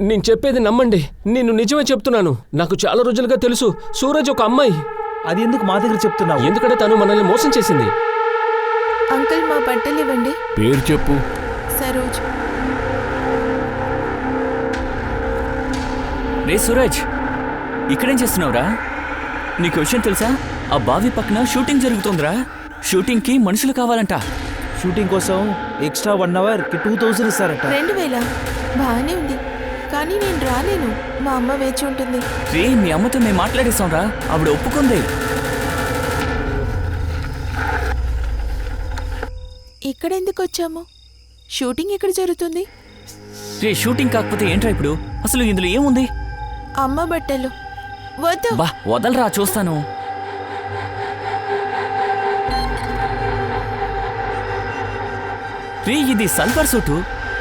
నేను చెప్పేది నమ్మండి, నేను నిజమే చెప్తున్నాను. నాకు చాలా రోజులుగా తెలుసు సూరజ్ ఒక అమ్మాయి. అది ఎందుకు మా దగ్గర చెప్తున్నావు? ఎందుకంటే తను మనల్ని మోసం చేసింది. అంకుల్ మా బట్టలు ఇవ్వండి. పేరు చెప్పు. సరోజ్. రే సూరజ్, ఇక్కడేం చేస్తున్నావురా? నీకు విషయం తెలుసా? ఆ బావి పక్కన షూటింగ్ జరుగుతుందిరా. షూటింగ్కి మనుషులు కావాలంట. షూటింగ్ కోసం ఎక్స్ట్రా 1 hourకి 2000 ఇస్తారట. 2000 బాగానే ఉంది, కానీ నేను రాలేను. మా అమ్మ వేచి ఉంటుంది. రే మీ అమ్మతో మేము మాట్లాడేస్తాంరా, ఆవిడ ఒప్పుకుంది. ఇక్కడ ఎందుకు వచ్చాము? షూటింగ్ ఎక్కడ జరుగుతుంది? రే షూటింగ్ కాకపోతే ఏంట్రా ఇప్పుడు? అసలు ఇందులో ఏముంది? అమ్మ బట్టలు. వద్దు. బా వదలరా, చూస్తాను. రే ఇది సల్వార్ సూటు.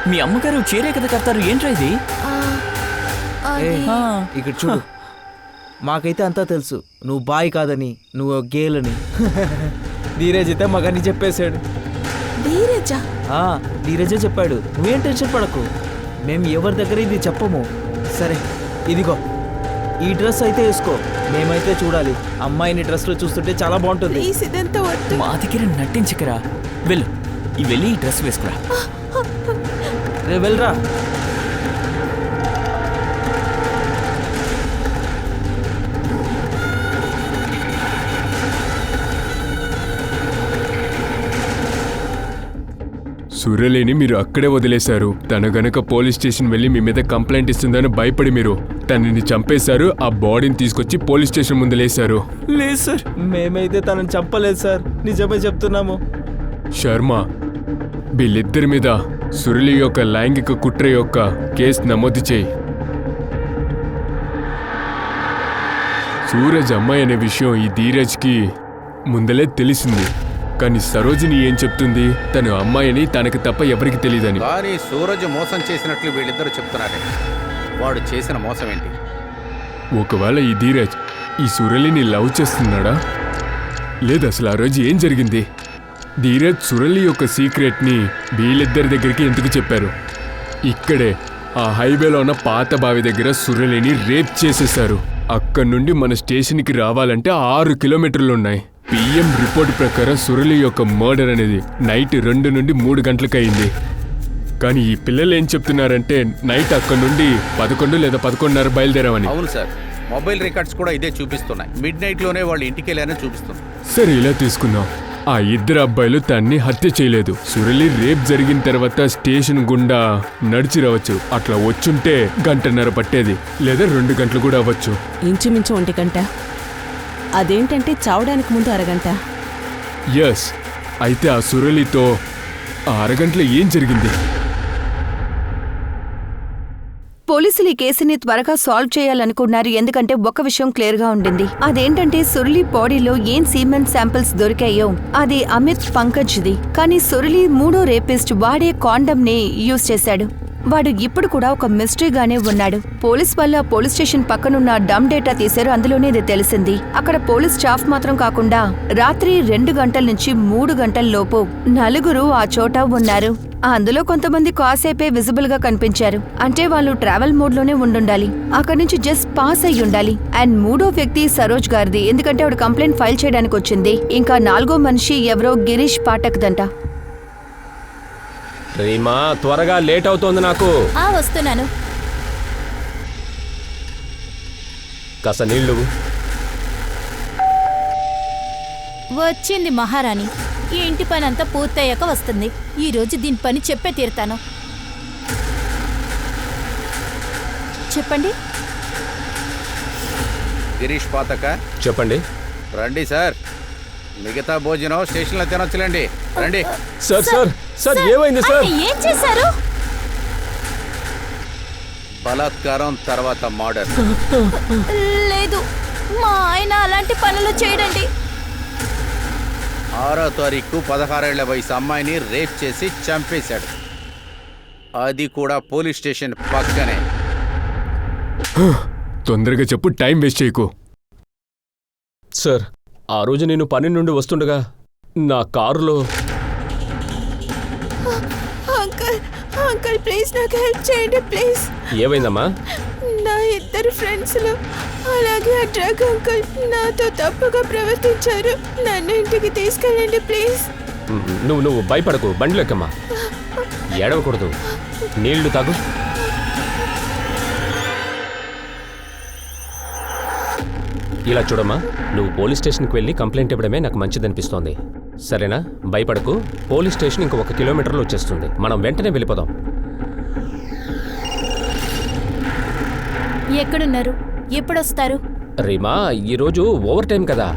మీ అమ్మగారు చీరే కదా కడతారు, ఏంట్రా ఇది? ఇక్కడ చూడు, మాకైతే అంతా తెలుసు నువ్వు బాయ్ కాదని, నువ్వు గేల్ అని. ధీరజ్ అయితే మగని చెప్పేశాడు. ధీరజా? ధీరజే చెప్పాడు. నువ్వేం టెన్షన్ పడకు, మేము ఎవరి దగ్గర ఇది చెప్పము. సరే ఇదిగో, ఈ డ్రెస్ అయితే వేసుకో. మేమైతే చూడాలి. అమ్మాయిని డ్రెస్లో చూస్తుంటే చాలా బాగుంటుంది. ఇదంతా వద్దు. మా దగ్గర నటించకరా. వెళ్ళు, వెళ్ళి ఈ డ్రెస్ వేసుకురా. రే వెళ్ళరా. సురలేని మీరు అక్కడే వదిలేశారు. తన గనక పోలీస్ స్టేషన్ వెళ్ళి మీ మీద కంప్లైంట్ ఇస్తుందని భయపడి మీరు తనని చంపేశారు. ఆ బాడీని తీసుకొచ్చి పోలీస్ స్టేషన్ ముందు లేశారు. లేదు సార్, మేమైతే తనని చంపలేదు సార్, నిజమే చెప్తున్నాము. శర్మ, వీళ్ళిద్దరి మీద సురళి యొక్క లైంగిక కుట్ర యొక్క కేసు నమోదు చేయి. సూరజ్ అమ్మాయి అనే విషయం ఈ ధీరజ్కి ముందలే తెలిసింది. కానీ సరోజిని ఏం చెప్తుంది? తను అమ్మాయిని తనకి తప్ప ఎవరికి తెలియదని. కానీ సూరజ్ మోసం చేసినట్లు వీళ్ళిద్దరూ చెప్తున్నారే, వాడు చేసిన మోసం ఏంటి? ఒకవేళ ఈ ధీరజ్ ఈ సురళిని లవ్ చేస్తున్నాడా? లేదు, అసలు ఆ రోజు ఏం జరిగింది? ధీరజ్ సురళి యొక్క సీక్రెట్ని వీళ్ళిద్దరి దగ్గరికి ఎందుకు చెప్పారు? ఇక్కడే ఆ హైవేలో ఉన్న పాత బావి దగ్గర సురళిని రేప్ చేసేశారు. అక్కడి నుండి మన స్టేషన్కి రావాలంటే 6 కిలోమీటర్లున్నాయి. పిఎం రిపోర్ట్ ప్రకారం సురళి యొక్క మర్డర్ అనేది నైట్ 2 నుండి 3 గంటలకు అయింది. కానీ ఈ పిల్లలు ఏం చెప్తున్నారంటే నైట్ అక్కడి నుండి 11 లేదా 11:30 బయలుదేరామని. అవును సార్, మొబైల్ రికార్డ్స్ కూడా ఇదే చూపిస్తున్నాయి. మిడ్నైట్లోనే వాళ్ళు ఇంటికి వెళ్ళారని చూపిస్తుంది. సరే ఇలా తీసుకుందాం, ఆ ఇద్దరు అబ్బాయిలు తన్ని హత్య చేయలేదు. సురళి రేప్ జరిగిన తర్వాత స్టేషన్ గుండా నడిచి రావచ్చు. అట్లా వచ్చుంటే 1:30 గంటలు పట్టేది, లేదా 2 గంటలు కూడా అవ్వచ్చు. ఇంచుమించు 1 గంట. అదేంటంటే చావడానికి ముందు 1 గంట. ఎస్, అయితే ఆ సురళితో ఆ 1 గంటలో ఏం జరిగింది? పోలీసులు ఈ కేసుని త్వరగా సాల్వ్ చేయాలనుకున్నారు. ఎందుకంటే ఒక విషయం క్లియర్ గా ఉండింది. అదేంటంటే సురళి బాడీలో ఏం సీమెన్ శాంపిల్స్ దొరికాయో అది అమిత్ పంకజ్ది. కానీ సురళి 3వ రేపిస్ట్ వాడే కాండమ్ ని యూజ్ చేశాడు. వాడు ఇప్పుడు కూడా ఒక మిస్టరీగానే ఉన్నాడు. పోలీస్ వాళ్ళు ఆ పోలీస్ స్టేషన్ పక్కనున్న డమ్ డేటా తీశారు. అందులోనే ఇది తెలిసింది. అక్కడ పోలీస్ స్టాఫ్ మాత్రం కాకుండా రాత్రి 2 గంటల నుంచి 3 గంటల లోపు 4 ఆ చోట ఉన్నారు. అందులో కొంతమంది కాసేపే విజిబుల్ గా కనిపించారు. అంటే వాళ్ళు ట్రావెల్ మోడ్ లోనే ఉండుండాలి. అక్కడి నుంచి జస్ట్ పాస్ అయ్యి ఉండాలి. అండ్ 3వ వ్యక్తి సరోజ్ గారిది, ఎందుకంటే ఆవిడ కంప్లైంట్ ఫైల్ చేయడానికి వచ్చింది. ఇంకా 4వ మనిషి ఎవరో గిరీష్ పాఠక్ దంట. రీమా, త్వరగా లేట్ అవుతోంది నాకు. వస్తున్నాను. కాస్త నీళ్ళు. వచ్చింది మహారాణి. ఈ ఇంటి పని అంతా పూర్తయ్యాక వస్తుంది. ఈ రోజు దీని పని చెప్పే తీరుతాను. చెప్పండి. గిరీష్ పాతక. చెప్పండి. రండి సార్, మిగతా భోజనం స్టేషన్లో తినొచ్చులేండి. రండి. సార్ సార్ సార్ ఏమైంది సార్? ఆయన ఏం చేశారు? బలాత్కారం తర్వాత మర్డర్. లేదు, మా ఆయన అలాంటి పనులు చేయడండి. 6వ తారీఖు 16 ఏళ్ల వయసు అమ్మాయిని రేప్ చేసి చంపేశాడు. అది కూడా పోలీస్ స్టేషన్ పక్కనే. తొందరగా చెప్పు, టైం వేస్ట్ చేయకు. సార్, ఆ రోజు నేను పని నుండి వస్తుండగా నా కారులో. అంకుల్ అంకుల్ ప్లీజ్ నాకు హెల్ప్ చేయండి ప్లీజ్. ఏమైందమ్మా? నా 2 ఫ్రెండ్స్లు అలాగే ఆ డ్రగ్ అంకుల్ నాతో తప్పుగా ప్రవర్తించారు. నన్ను ఇంటికి తీసుకెళ్ళండి ప్లీజ్. నువ్వు భయపడకు, బండిలో ఎక్కమ్మా. ఏడవకూడదు, నీళ్లు తాగు. ఇలా చూడమ్మా, నువ్వు పోలీస్ స్టేషన్కి వెళ్ళి కంప్లైంట్ ఇవ్వడమే నాకు మంచిదనిపిస్తోంది. సరేనా? భయపడకు. పోలీస్ స్టేషన్ ఇంక 1 కిలోమీటర్లో వచ్చేస్తుంది. మనం వెంటనే వెళ్ళిపోదాం. ఎక్కడున్నారు? ఎప్పుడొస్తారు? రీమా, ఈరోజు ఓవర్ టైం కదా,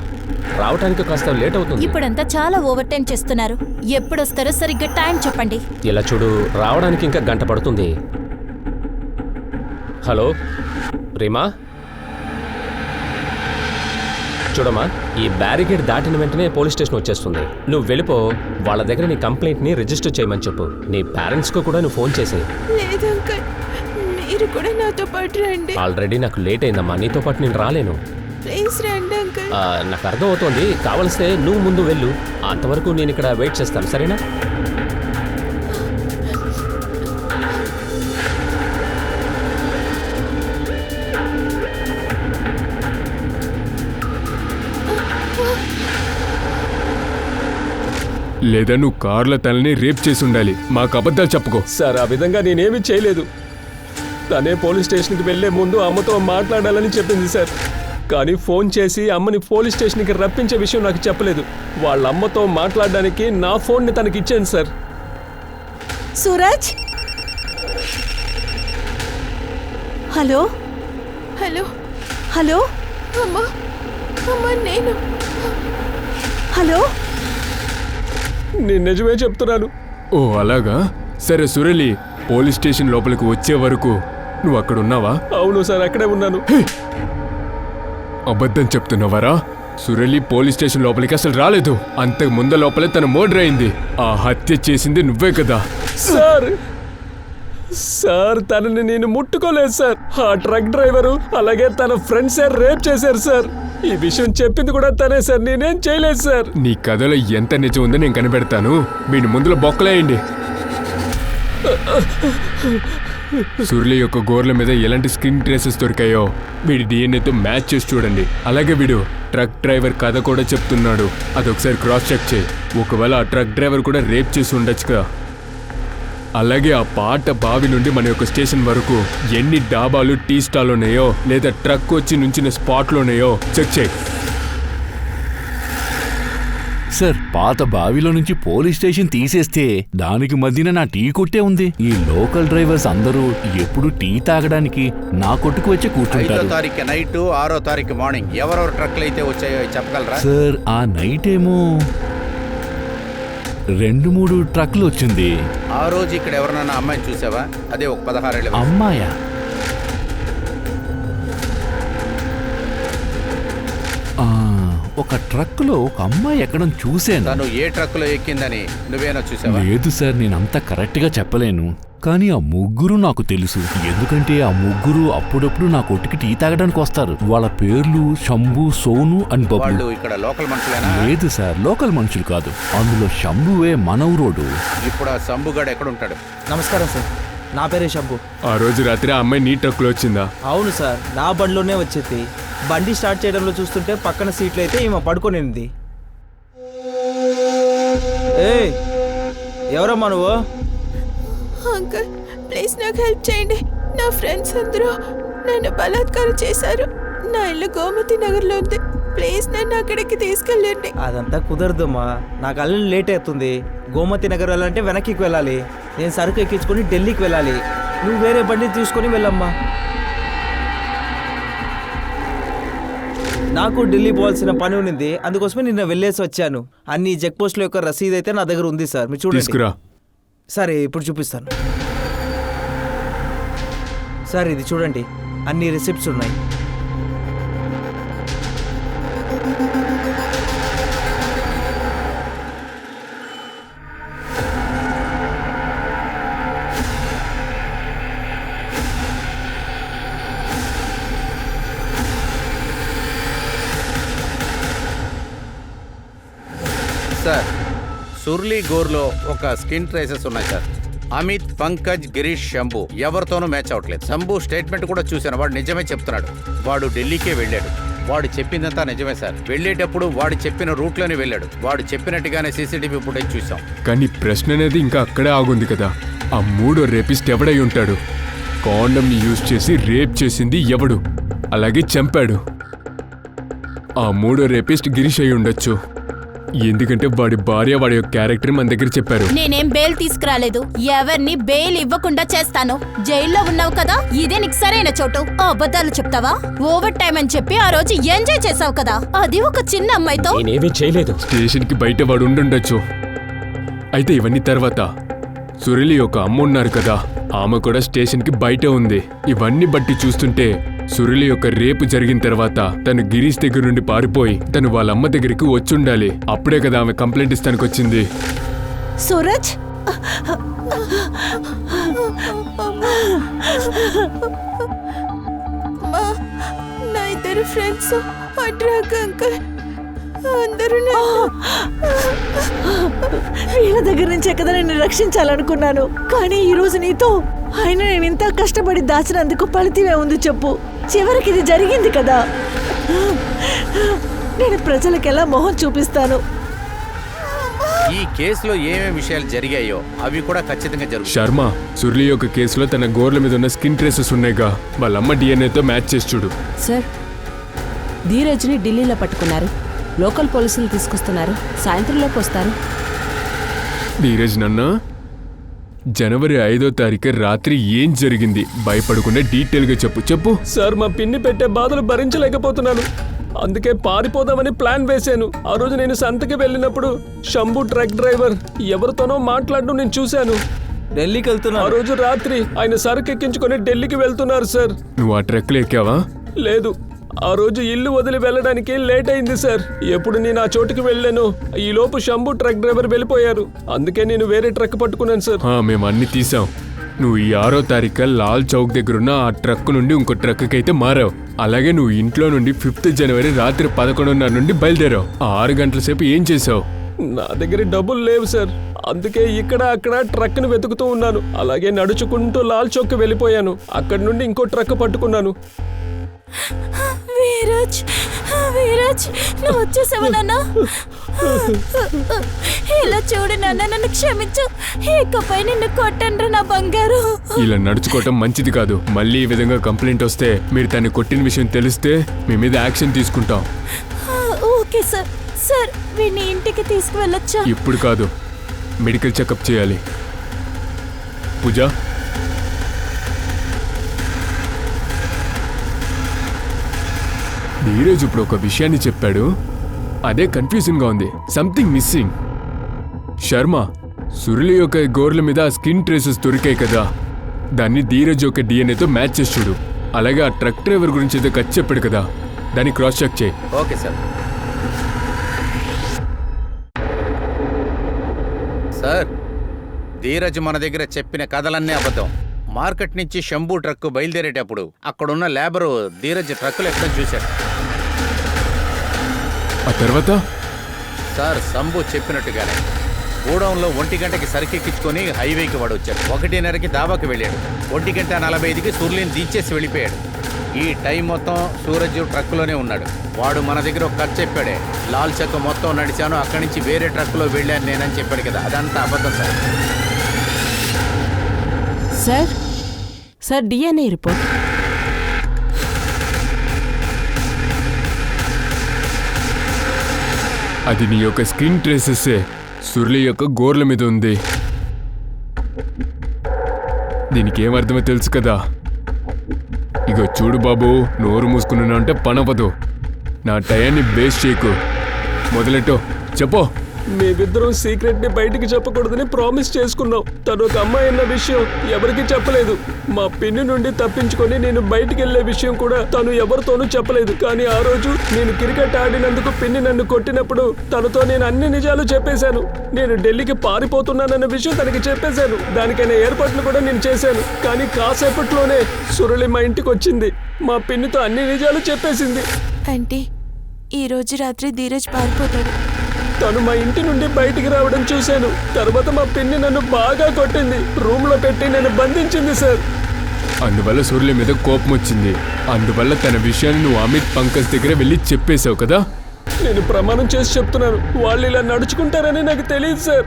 రావటానికి కాస్త లేట్ అవుతుంది. ఇప్పుడంతా చాలా ఓవర్ టైం చేస్తున్నారు. ఎప్పుడొస్తారో సరిగ్గా టైం చెప్పండి. ఇలా చూడు, రావడానికి ఇంకా 1 గంట పడుతుంది. హలో రీమా, చూడమ్మా, ఈ బ్యారికేడ్ దాటిన వెంటనే పోలీస్ స్టేషన్ వచ్చేస్తుంది. నువ్వు వెళ్ళిపో. వాళ్ళ దగ్గర నీ కంప్లైంట్ని రిజిస్టర్ చేయమని చెప్పు. నీ పేరెంట్స్కు కూడా నువ్వు ఫోన్ చేసి. లేదు అంకుల్, మీరు కూడా నాతో పాటు రండి. ఆల్రెడీ నాకు లేట్ అయిందమ్మా, నీతో పాటు నేను రాలేను. ప్లీజ్ రండి అంకుల్. నాకు అర్థం అవుతోంది. కావలిస్తే నువ్వు ముందు వెళ్ళు, అంతవరకు నేను ఇక్కడ వెయిట్ చేస్తాను. సరేనా? లేదా నువ్వు కార్ల తలని రేప్ చేసి ఉండాలి. మాకు అబద్ధాలు చెప్పుకో. సార్, ఆ విధంగా నేనేమీ చేయలేదు. తనే పోలీస్ స్టేషన్కి వెళ్లే ముందు అమ్మతో మాట్లాడాలని చెప్పింది సార్. కానీ ఫోన్ చేసి అమ్మని పోలీస్ స్టేషన్కి రప్పించే విషయం నాకు చెప్పలేదు. వాళ్ళ అమ్మతో మాట్లాడడానికి నా ఫోన్ని తనకి ఇచ్చాను sir. Suraj, hello hello hello అమ్మా అమ్మా, నేను. హలో, నేను నిజమే చెప్తున్నాను. ఓ అలాగా? సరే సురళి, పోలీస్ స్టేషన్ లోపలికి వచ్చే వరకు నువ్వు అక్కడ ఉన్నావా? అవును సార్, అక్కడే ఉన్నాను. అబద్ధం చెప్తున్నావరా? సురళి పోలీస్ స్టేషన్ లోపలికి అసలు రాలేదు. అంతకు ముందు లోపలే తన మర్డర్ అయింది. ఆ హత్య చేసింది నువ్వే కదా? సార్ సార్, తనని నేను ముట్టుకోలేదు సార్. ఆ ట్రక్ డ్రైవరు అలాగే తన ఫ్రెండ్సే రేప్ చేశారు సార్. ఈ విషయం చెప్పింది కూడా తనే సార్, నేనేం చేయలేదు సార్. నీ కథలో ఎంత నిజం ఉందో నేను కనిపెడతాను. వీడి ముందులో బొక్కలేయండి. సురళి యొక్క గోర్ల మీద ఎలాంటి స్కిన్ ట్రేసెస్ దొరికాయో వీడి డిఎన్ఏతో మ్యాచ్ చేసి చూడండి. అలాగే వీడు ట్రక్ డ్రైవర్ కథ కూడా చెప్తున్నాడు, అదొకసారి క్రాస్ చెక్ చేయి. ఒకవేళ ఆ ట్రక్ డ్రైవర్ కూడా రేప్ చేసి ఉండొచ్చు కదా. అలాగే ఆ పాట బావి నుండి మన యొక్క స్టేషన్ వరకు ఎన్ని డాబాలు, టీ స్టాల్ ఉన్నాయో లేదా ట్రక్ వచ్చి నుంచిన స్పాట్లు ఉన్నాయో చెక్ చేయి. సార్, పాత బావిలో నుంచి పోలీస్ స్టేషన్ తీసేస్తే దానికి మధ్యన నా టీ కొట్టే ఉంది. ఈ లోకల్ డ్రైవర్స్ అందరూ ఎప్పుడు టీ తాగడానికి నా కొట్టుకు వచ్చి 5వ కూర్చుంటారు. తారీఖు నైట్ 6వ తారీఖు మార్నింగ్ ఎవరెవరు ట్రక్లు అయితే వచ్చాయో చెప్పగలరా? సార్, ఆ నైట్ ఏమో 2-3 ట్రక్లు వచ్చింది. ఆ రోజు ఇక్కడ ఎవరినైనా అమ్మాయిని చూసావా? అదే ఒక 16 ఏళ్ళ వయసు. అమ్మాయా? ఒక ట్రక్లో ఒక అమ్మాయి ఎక్కడం చూశాను. తను ఏ ట్రక్కులో ఎక్కిందని నువ్వేనా చూసావా? లేదు సార్, నేనంతా కరెక్ట్గా చెప్పలేను. కానీ ఆ ముగ్గురు నాకు తెలుసు. ఎందుకంటే ఆ ముగ్గురు అప్పుడప్పుడు నా కొట్టుకి టీ తాగడానికి వస్తారు. వాళ్ళ పేర్లు శంభు, సోను అని బబ్లు. వాళ్ళు ఇక్కడ లోకల్ మనుషులేనా? లేదు సార్, లోకల్ మనుషులు కాదు. అందులో శంభువే మనవరోడు. ఇప్పుడు ఆ సంబుగాడు ఎక్కడుంటాడు? నమస్కారం సార్, నా పేరే శంభు. ఆ రోజు రాత్రి ఆ అమ్మాయి నీ ట్రక్లో వచ్చిందా? అవును సార్, నా బండిలోనే వచ్చేది. బండి స్టార్ట్ చేయడంలో చూస్తుంటే పక్కన సీట్లు అయితే ఈమె పడుకొనింది. ఏయ్, ఎవరమ్మా నువ్వు? అంకుల్ ప్లీజ్ నాకు హెల్ప్ చేయండి. నా ఫ్రెండ్స్ అందరూ నన్ను బలాత్కారం చేశారు. నా ఇల్లు గోమతి నగర్లో ఉంది. ప్లీజ్ నన్ను అక్కడికి తీసుకెళ్ళండి. అదంతా కుదరదమ్మా, నాకు అల్లు లేట్ అవుతుంది. గోమతి నగర్ వెళ్ళాలంటే వెనక్కి వెళ్ళాలి. నేను సరుకు ఎక్కించుకొని ఢిల్లీకి వెళ్ళాలి. నువ్వు వేరే బండి తీసుకొని వెళ్ళమ్మా. నాకు ఢిల్లీ పోవాల్సిన పని ఉన్నింది, అందుకోసమే నిన్న వెళ్ళేసి వచ్చాను. అన్ని చెక్ పోస్టుల యొక్క రసీదు అయితే నా దగ్గర ఉంది సార్, మీరు చూడండి. తీసుకురా. సరే ఇప్పుడు చూపిస్తాను సార్. ఇది చూడండి, అన్ని రిసిప్ట్స్ ఉన్నాయి. సార్, సుర్లీగోర్లో ఒక స్కిన్ ట్రేసెస్ ఉన్నాయి సార్. అమిత్, పంకజ్, గిరీష్, శంభు ఎవరితోనూ మ్యాచ్ అవ్వట్లేదు. శంభు స్టేట్మెంట్ కూడా చూశాను, వాడు నిజమే చెప్తున్నాడు. వాడు ఢిల్లీకే వెళ్ళాడు. వాడు చెప్పిందంతా నిజమే సార్. వెళ్ళేటప్పుడు వాడు చెప్పిన రూట్లోనే వెళ్ళాడు. వాడు చెప్పినట్టుగానే సీసీటీవీ ఫుటేజ్ చూసాం. కానీ ప్రశ్న అనేది ఇంకా అక్కడే ఆగుంది కదా. ఆ మూడో రేపిస్ట్ ఎవడై ఉంటాడు? కాండమ్ని యూజ్ చేసి రేప్ చేసింది ఎవడు, అలాగే చంపాడు? ఆ మూడో రేపిస్ట్ గిరీష్ అయి ఉండొచ్చు. ఎందుకంటే వాడి భార్య వాడి యొక్క క్యారెక్టర్ మన దగ్గర చెప్పారు. నేనేం బెయిల్ తీసుకురాలేదు. ఎవరిని బెయిల్ ఇవ్వకుండా చేస్తాను. జైల్లో ఉన్నావు కదా, ఇదే నీకు సరైన చోటు. అబద్ధాలు చెప్తావా? ఓవర్ టైం అని చెప్పి ఆ రోజు ఎంజాయ్ చేసావు కదా, అది ఒక చిన్న అమ్మాయితో. నేనేమీ చేయలేదు. స్టేషన్కి బయట వాడు ఉండుండొచ్చు. అయితే ఇవన్నీ తర్వాత సురళి ఒక అమ్మ ఉన్నారు కదా, ఆమె కూడా స్టేషన్కి బయట ఉంది. ఇవన్నీ బట్టి చూస్తుంటే సురళి యొక్క రేపు జరిగిన తర్వాత తను గిరీష్ దగ్గర నుండి పారిపోయి తను వాళ్ళ అమ్మ దగ్గరికి వచ్చుండాలి. అప్పుడే కదా ఆమె కంప్లైంట్ ఇస్తానికి వచ్చింది. సూరజ్, నా ఇద్దరు ఫ్రెండ్స్, డ్రగ్ అంకుల్ అందరూ వీళ్ళ దగ్గర నుంచే కదా నేను రక్షించాలనుకున్నాను. కానీ ఈ రోజు నీతో ఆయన నేను ఇంత కష్టపడి దాచినందుకు ఫలితమే ఉంది చెప్పు. చివరికి ఇది జరిగింది కదా. నేను ప్రజలకు ఎలా మొహం చూపిస్తాను? ఈ కేసులో ఏమేమి విషయాలు జరిగాయో అవి కూడా ఖచ్చితంగా జరుగుతాయి. శర్మ, సురళి యొక్క కేసులో తన గోర్ల మీద ఉన్న స్కిన్ ట్రేసెస్ ఉన్నాయిగా, వాళ్ళ అమ్మ డిఎన్ఏతో మ్యాచ్ చేసి చూడు. సార్, ధీరజ్ని ఢిల్లీలో పట్టుకున్నారు. లోకల్ పోలీసులు తీసుకొస్తున్నారు. సాయంత్రంలోకి వస్తారు. ధీరజ్ నన్న, జనవరి 5వ తారీఖు రాత్రి ఏం జరిగింది భయపడకుండా డీటెయిల్గా చెప్పు. సార్, మా పిన్ని పెట్టే బాధలు భరించలేకపోతున్నాను. అందుకే పారిపోదామని ప్లాన్ వేశాను. ఆ రోజు నేను సంతకి వెళ్ళినప్పుడు శంభు ట్రక్ డ్రైవర్ ఎవరితోనో మాట్లాడడం నేను చూశాను. ఢిల్లీకి వెళ్తున్నా. ఆ రోజు రాత్రి ఆయన సరుకు ఎక్కించుకొని ఢిల్లీకి వెళ్తున్నారు సార్. నువ్వు ఆ ట్రక్లో ఎక్కావా? లేదు, ఆ రోజు ఇల్లు వదిలి వెళ్ళడానికి లేట్ అయింది సార్. ఎప్పుడు నేను ఆ చోటుకి వెళ్ళాను, ఈ లోపు శంభు ట్రక్ డ్రైవర్ వెళ్ళిపోయారు. అందుకే నేను వేరే ట్రక్ పట్టుకున్నాను సార్. మేము అన్ని తీసాం. నువ్వు ఈ 6వ తారీఖు లాల్ చౌక్ దగ్గరున్న ఆ ట్రక్ నుండి ఇంకో ట్రక్కి అయితే మారావు. అలాగే నువ్వు ఇంట్లో నుండి 5th జనవరి రాత్రి 11:30 నుండి బయలుదేరావు. 6 గంటల సేపు ఏం చేసావు? నా దగ్గర డబ్బులు లేవు సార్. అందుకే ఇక్కడ అక్కడ ట్రక్ ని వెతుకుతూ ఉన్నాను. అలాగే నడుచుకుంటూ లాల్ చౌక్ వెళ్ళిపోయాను. అక్కడి నుండి ఇంకో ట్రక్ పట్టుకున్నాను. వీరాజ్, వీరాజ్, నువ్వు వచ్చేసావా నాన్న? ఇలా చూడు నాన్న, నన్ను క్షమించు. ఇకపై నిన్ను కొట్టండ్రా నా బంగారు. ఇలా నడుచుకోవటం మంచిది కాదు. మళ్ళీ ఈ విధంగా కంప్లైంట్ వస్తే, మీరు తను కొట్టిన విషయం తెలిస్తే మీ మీద యాక్షన్ తీసుకుంటాం. Okay sir. సార్, వీడిని ఇంటికి తీసుకువెళ్ళొచ్చా? ఇప్పుడు కాదు, మెడికల్ చెకప్ చేయాలి. పూజ, ధీరజ్ ఇప్పుడు ఒక విషయాన్ని చెప్పాడు, అదే కన్ఫ్యూజన్గా ఉంది. Something missing. శర్మ, సురళి యొక్క గోర్ల మీద స్కిన్ ట్రేసెస్ దొరికాయి కదా, దాన్ని ధీరజ్ యొక్క డిఎన్ఏతో మ్యాచ్ చేసి చూడు. అలాగే ఆ ట్రక్ డ్రైవర్ గురించి ఏదో ఖర్చు చెప్పాడు కదా, దాన్ని క్రాస్ చెక్ చేయి. Okay sir. సార్, ధీరజ్ మన దగ్గర చెప్పిన కథలన్నీ అబద్ధం. మార్కెట్ నుంచి శంభు ట్రక్ బయలుదేరేటప్పుడు అక్కడున్న లేబరు ధీరజ్ ట్రక్కులు ఎక్కడం చూశాడు. ఆ తర్వాత సార్, శంభు చెప్పినట్టుగానే గోడౌన్లో 1 గంటకి సరికెక్కించుకొని హైవేకి వాడు వచ్చాడు. 1:30కి దాబాకి వెళ్ళాడు. 1:45కి సుర్లీని దించేసి వెళ్ళిపోయాడు. ఈ టైం మొత్తం సూరజ్ ట్రక్కులోనే ఉన్నాడు. వాడు మన దగ్గర ఒక కథ చెప్పాడే, లాల్ చౌక్ మొత్తం నడిచాను, అక్కడి నుంచి వేరే ట్రక్కులో వెళ్ళాను నేనని చెప్పాడు కదా, అదంతా అబద్ధం సార్. Sir, DNA report. అది నీ యొక్క స్క్రీన్ ట్రేసెసే సురళి యొక్క గోర్ల మీద ఉంది. దీనికి ఏమర్థమో తెలుసు కదా. ఇగో చూడు బాబు, నోరు మూసుకున్నా అంటే పనవదు. నా టయాన్ని బేస్ చేయకు. మొదలెట్టో, చెప్పో. మేమిద్దరం సీక్రెట్ ని బయటికి చెప్పకూడదని ప్రామిస్ చేసుకున్నాం. తను ఒక అమ్మాయి అన్న విషయం ఎవరికి చెప్పలేదు. మా పిన్ని నుండి తప్పించుకొని నేను బయటికి వెళ్లే విషయం కూడా తను ఎవరితోనూ చెప్పలేదు. కానీ ఆ రోజు నేను క్రికెట్ ఆడినందుకు పిన్ని నన్ను కొట్టినప్పుడు తనతో నేను అన్ని నిజాలు చెప్పేశాను. నేను ఢిల్లీకి పారిపోతున్నానన్న విషయం తనకి చెప్పేశాను. దానికైనా ఏర్పాట్లు కూడా నేను చేశాను. కానీ కాసేపట్లోనే సురళి మా ఇంటికి వచ్చింది. మా పిన్నితో అన్ని నిజాలు చెప్పేసింది. అంటే ఈ రోజు రాత్రి ధీరజ్ పారిపోతాడు. తను మా ఇంటి నుండి బయటికి రావడం చూశాను. తర్వాత మా పిన్ని నన్ను బాగా కొట్టింది, రూమ్ లో పెట్టి నన్ను బంధించింది సార్. అందువల్ల సూర్యుల మీద కోపం వచ్చింది. అందువల్ల తన విషయాన్ని నువ్వు అమిత్ పంకజ్ దగ్గర వెళ్ళి చెప్పేశావు కదా. నేను ప్రమాణం చేసి చెప్తున్నాను, వాళ్ళు ఇలా నడుచుకుంటారని నాకు తెలియదు సార్.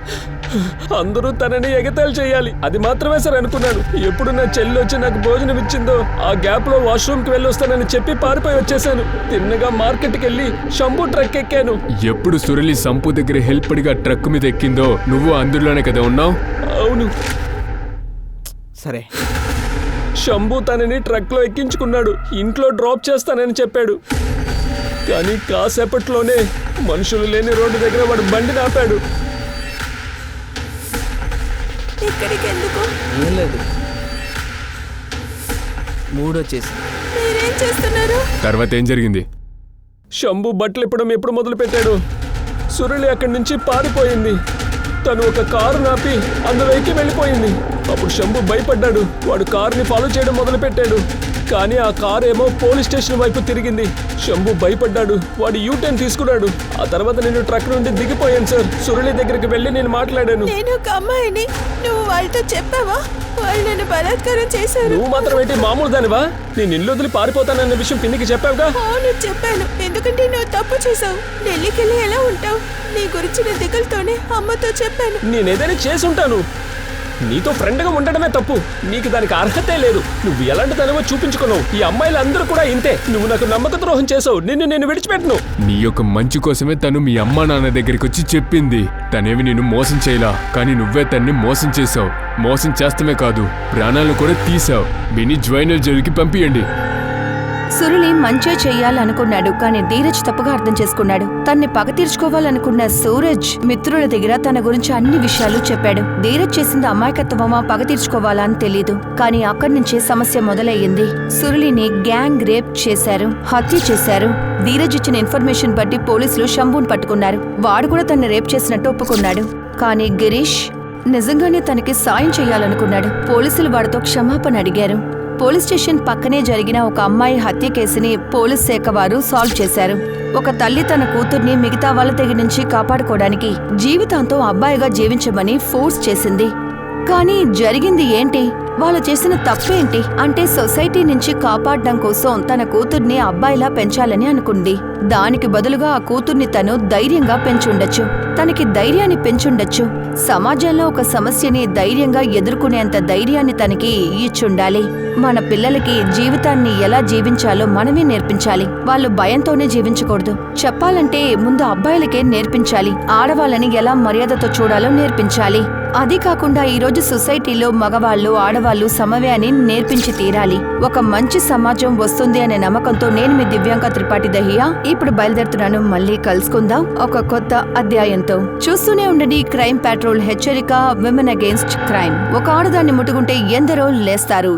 అందరూ తనని ఎగతాళి చేయాలి, అది మాత్రమే సార్ అనుకున్నాను. ఎప్పుడు నా చెల్లి వచ్చి నాకు భోజనం ఇచ్చిందో ఆ గ్యాప్ లో వాష్రూమ్ కి వెళ్ళొస్తానని చెప్పి పారిపోయి వచ్చేసాను. తిన్నగా మార్కెట్కి వెళ్ళి శంభు ట్రక్ ఎక్కాను. ఎప్పుడు సురళి సంపు దగ్గర హెల్ప్డ్గా ట్రక్ మీద ఎక్కిందో నువ్వు అందులోనే కదా ఉన్నావు. అవును. సరే, శంభు తనని ట్రక్ లో ఎక్కించుకున్నాడు. ఇంట్లో డ్రాప్ చేస్తానని చెప్పాడు. కానీ కాసేపట్లోనే మనుషులు లేని రోడ్డు దగ్గర వాడు బండి ఆపాడు. ఇక్కడికి ఎందుకు? ఏం లేదు, మూడొచ్చేసి. మీరేం చేస్తున్నారు? తర్వాత ఏం జరిగింది? శంభు బట్టలు ఇప్పడం ఎప్పుడు మొదలు పెట్టాడు. సురళి అక్కడి నుంచి పారిపోయింది. తను ఒక కారు నాపి అందులో ఎక్కి వెళ్ళిపోయింది. అప్పుడు శంభు భయపడ్డాడు. వాడు కారుని ఫాలో చేయడం మొదలు పెట్టాడు. కానీ ఆ కారు ఏమో పోలీస్ స్టేషన్ వైపు తిరిగింది. శంభు భయపడ్డాడు. వాడు యూటర్న్ తీసుకున్నాడు. ఆ తర్వాత నేను ట్రక్ నుండి దిగిపోయాను సార్. సురళి దగ్గరికి వెళ్ళి నేను మాట్లాడాను. నేను ఒక అమ్మాయిని, నువ్వు వాళ్ళతో చెప్పావా? వాళ్ళు నన్ను బలాత్కారం చేశారు. నువ్వు మాత్రం ఏంటి మామూలు దానివా? నేను ఇల్లు వదిలి పారిపోతానన్న విషయం పిన్నికి చెప్పావుగా. అవును చెప్పాను, ఎందుకంటే నువ్వు తప్పు చేసావు. ఢిల్లీకి వెళ్ళి ఎలా ఉంటావు? నీ గురించిన దిగులతోనే అమ్మతో చెప్పాను. నేనేదైనా చేసి ఉంటాను. నీతో ఫ్రెండ్గా ఉండడమే తప్పు. నీకు దానికి అర్హతే లేదు. నువ్వు ఎలాంటి దానివో చూపించుకున్నావు. ఈ అమ్మాయిలు అందరూ కూడా ఇంతే. నువ్వు నాకు నమ్మక ద్రోహం చేసావు. నిన్ను నేను విడిచిపెట్టను. నీ యొక్క మంచి కోసమే తను మీ అమ్మా నాన్న దగ్గరికి వచ్చి చెప్పింది. తనేమి నిన్ను మోసం చేయలా, కానీ నువ్వే తన్ని మోసం చేసావు. మోసం చేస్తమే కాదు, ప్రాణాలను కూడా తీసావు. విని జ్వైనల్ జైలుకి పంపియండి. సురళి మంచే చెయ్యాలనుకున్నాడు, కానీ ధీరజ్ తప్పుగా అర్థం చేసుకున్నాడు. తన్ని పగ తీర్చుకోవాలనుకున్న సూరజ్ మిత్రుల దగ్గర తన గురించి అన్ని విషయాలు చెప్పాడు. ధీరజ్ చేసింది అమాయకత్వమా పగ తీర్చుకోవాలా అని తెలీదు. కానీ అక్కడి నుంచే సమస్య మొదలయ్యింది. సురళిని గ్యాంగ్ రేప్ చేశారు, హత్య చేశారు. ధీరజ్ ఇచ్చిన ఇన్ఫర్మేషన్ బట్టి పోలీసులు శంభుని పట్టుకున్నారు. వాడు కూడా తన్ని రేప్ చేసినట్టు ఒప్పుకున్నాడు. కానీ గిరీష్ నిజంగానే తనకి సాయం చేయాలనుకున్నాడు. పోలీసులు వాడితో క్షమాపణ అడిగారు. పోలీస్ స్టేషన్ పక్కనే జరిగిన ఒక అమ్మాయి హత్య కేసుని పోలీస్ శాఖ వారు సాల్వ్ చేశారు. ఒక తల్లి తన కూతుర్ని మిగతా వాళ్ళ దగ్గర నుంచి కాపాడుకోవడానికి జీవితాంతం అబ్బాయిగా జీవించమని ఫోర్స్ చేసింది. కానీ జరిగింది ఏంటి? వాళ్ళు చేసిన తప్పేంటి అంటే సొసైటీ నుంచి కాపాడడం కోసం తన కూతుర్ని అబ్బాయిలా పెంచాలని అనుకుంది. దానికి బదులుగా ఆ కూతుర్ని తను ధైర్యంగా పెంచుండొచ్చు. తనకి ధైర్యాన్ని పెంచుండొచ్చు. సమాజంలో ఒక సమస్యని ధైర్యంగా ఎదుర్కొనేంత ధైర్యాన్ని తనకి ఇచ్చుండాలి. మన పిల్లలకి జీవితాన్ని ఎలా జీవించాలో మనమే నేర్పించాలి. వాళ్ళు భయంతోనే జీవించకూడదు. చెప్పాలంటే ముందు అబ్బాయిలకే నేర్పించాలి. ఆడవాళ్ళని ఎలా మర్యాదతో చూడాలో నేర్పించాలి. అది కాకుండా ఈరోజు సొసైటీలో మగవాళ్ళు ఆడవాళ్ళు సమవే అని నేర్పించి తీరాలి. ఒక మంచి సమాజం వస్తుంది అనే నమ్మకంతో నేను మీ దివ్యాంక త్రిపాఠి దహియా ఇప్పుడు బయలుదేరుతున్నాను. మళ్ళీ కలుసుకుందాం ఒక కొత్త అధ్యాయంతో. చూస్తూనే ఉండండి క్రైమ్ పెట్రోల్. హెచ్చరిక, విమెన్ అగేన్స్ట్ క్రైమ్. ఒక ఆడదాన్ని ముట్టుకుంటే ఎందరో లేస్తారు.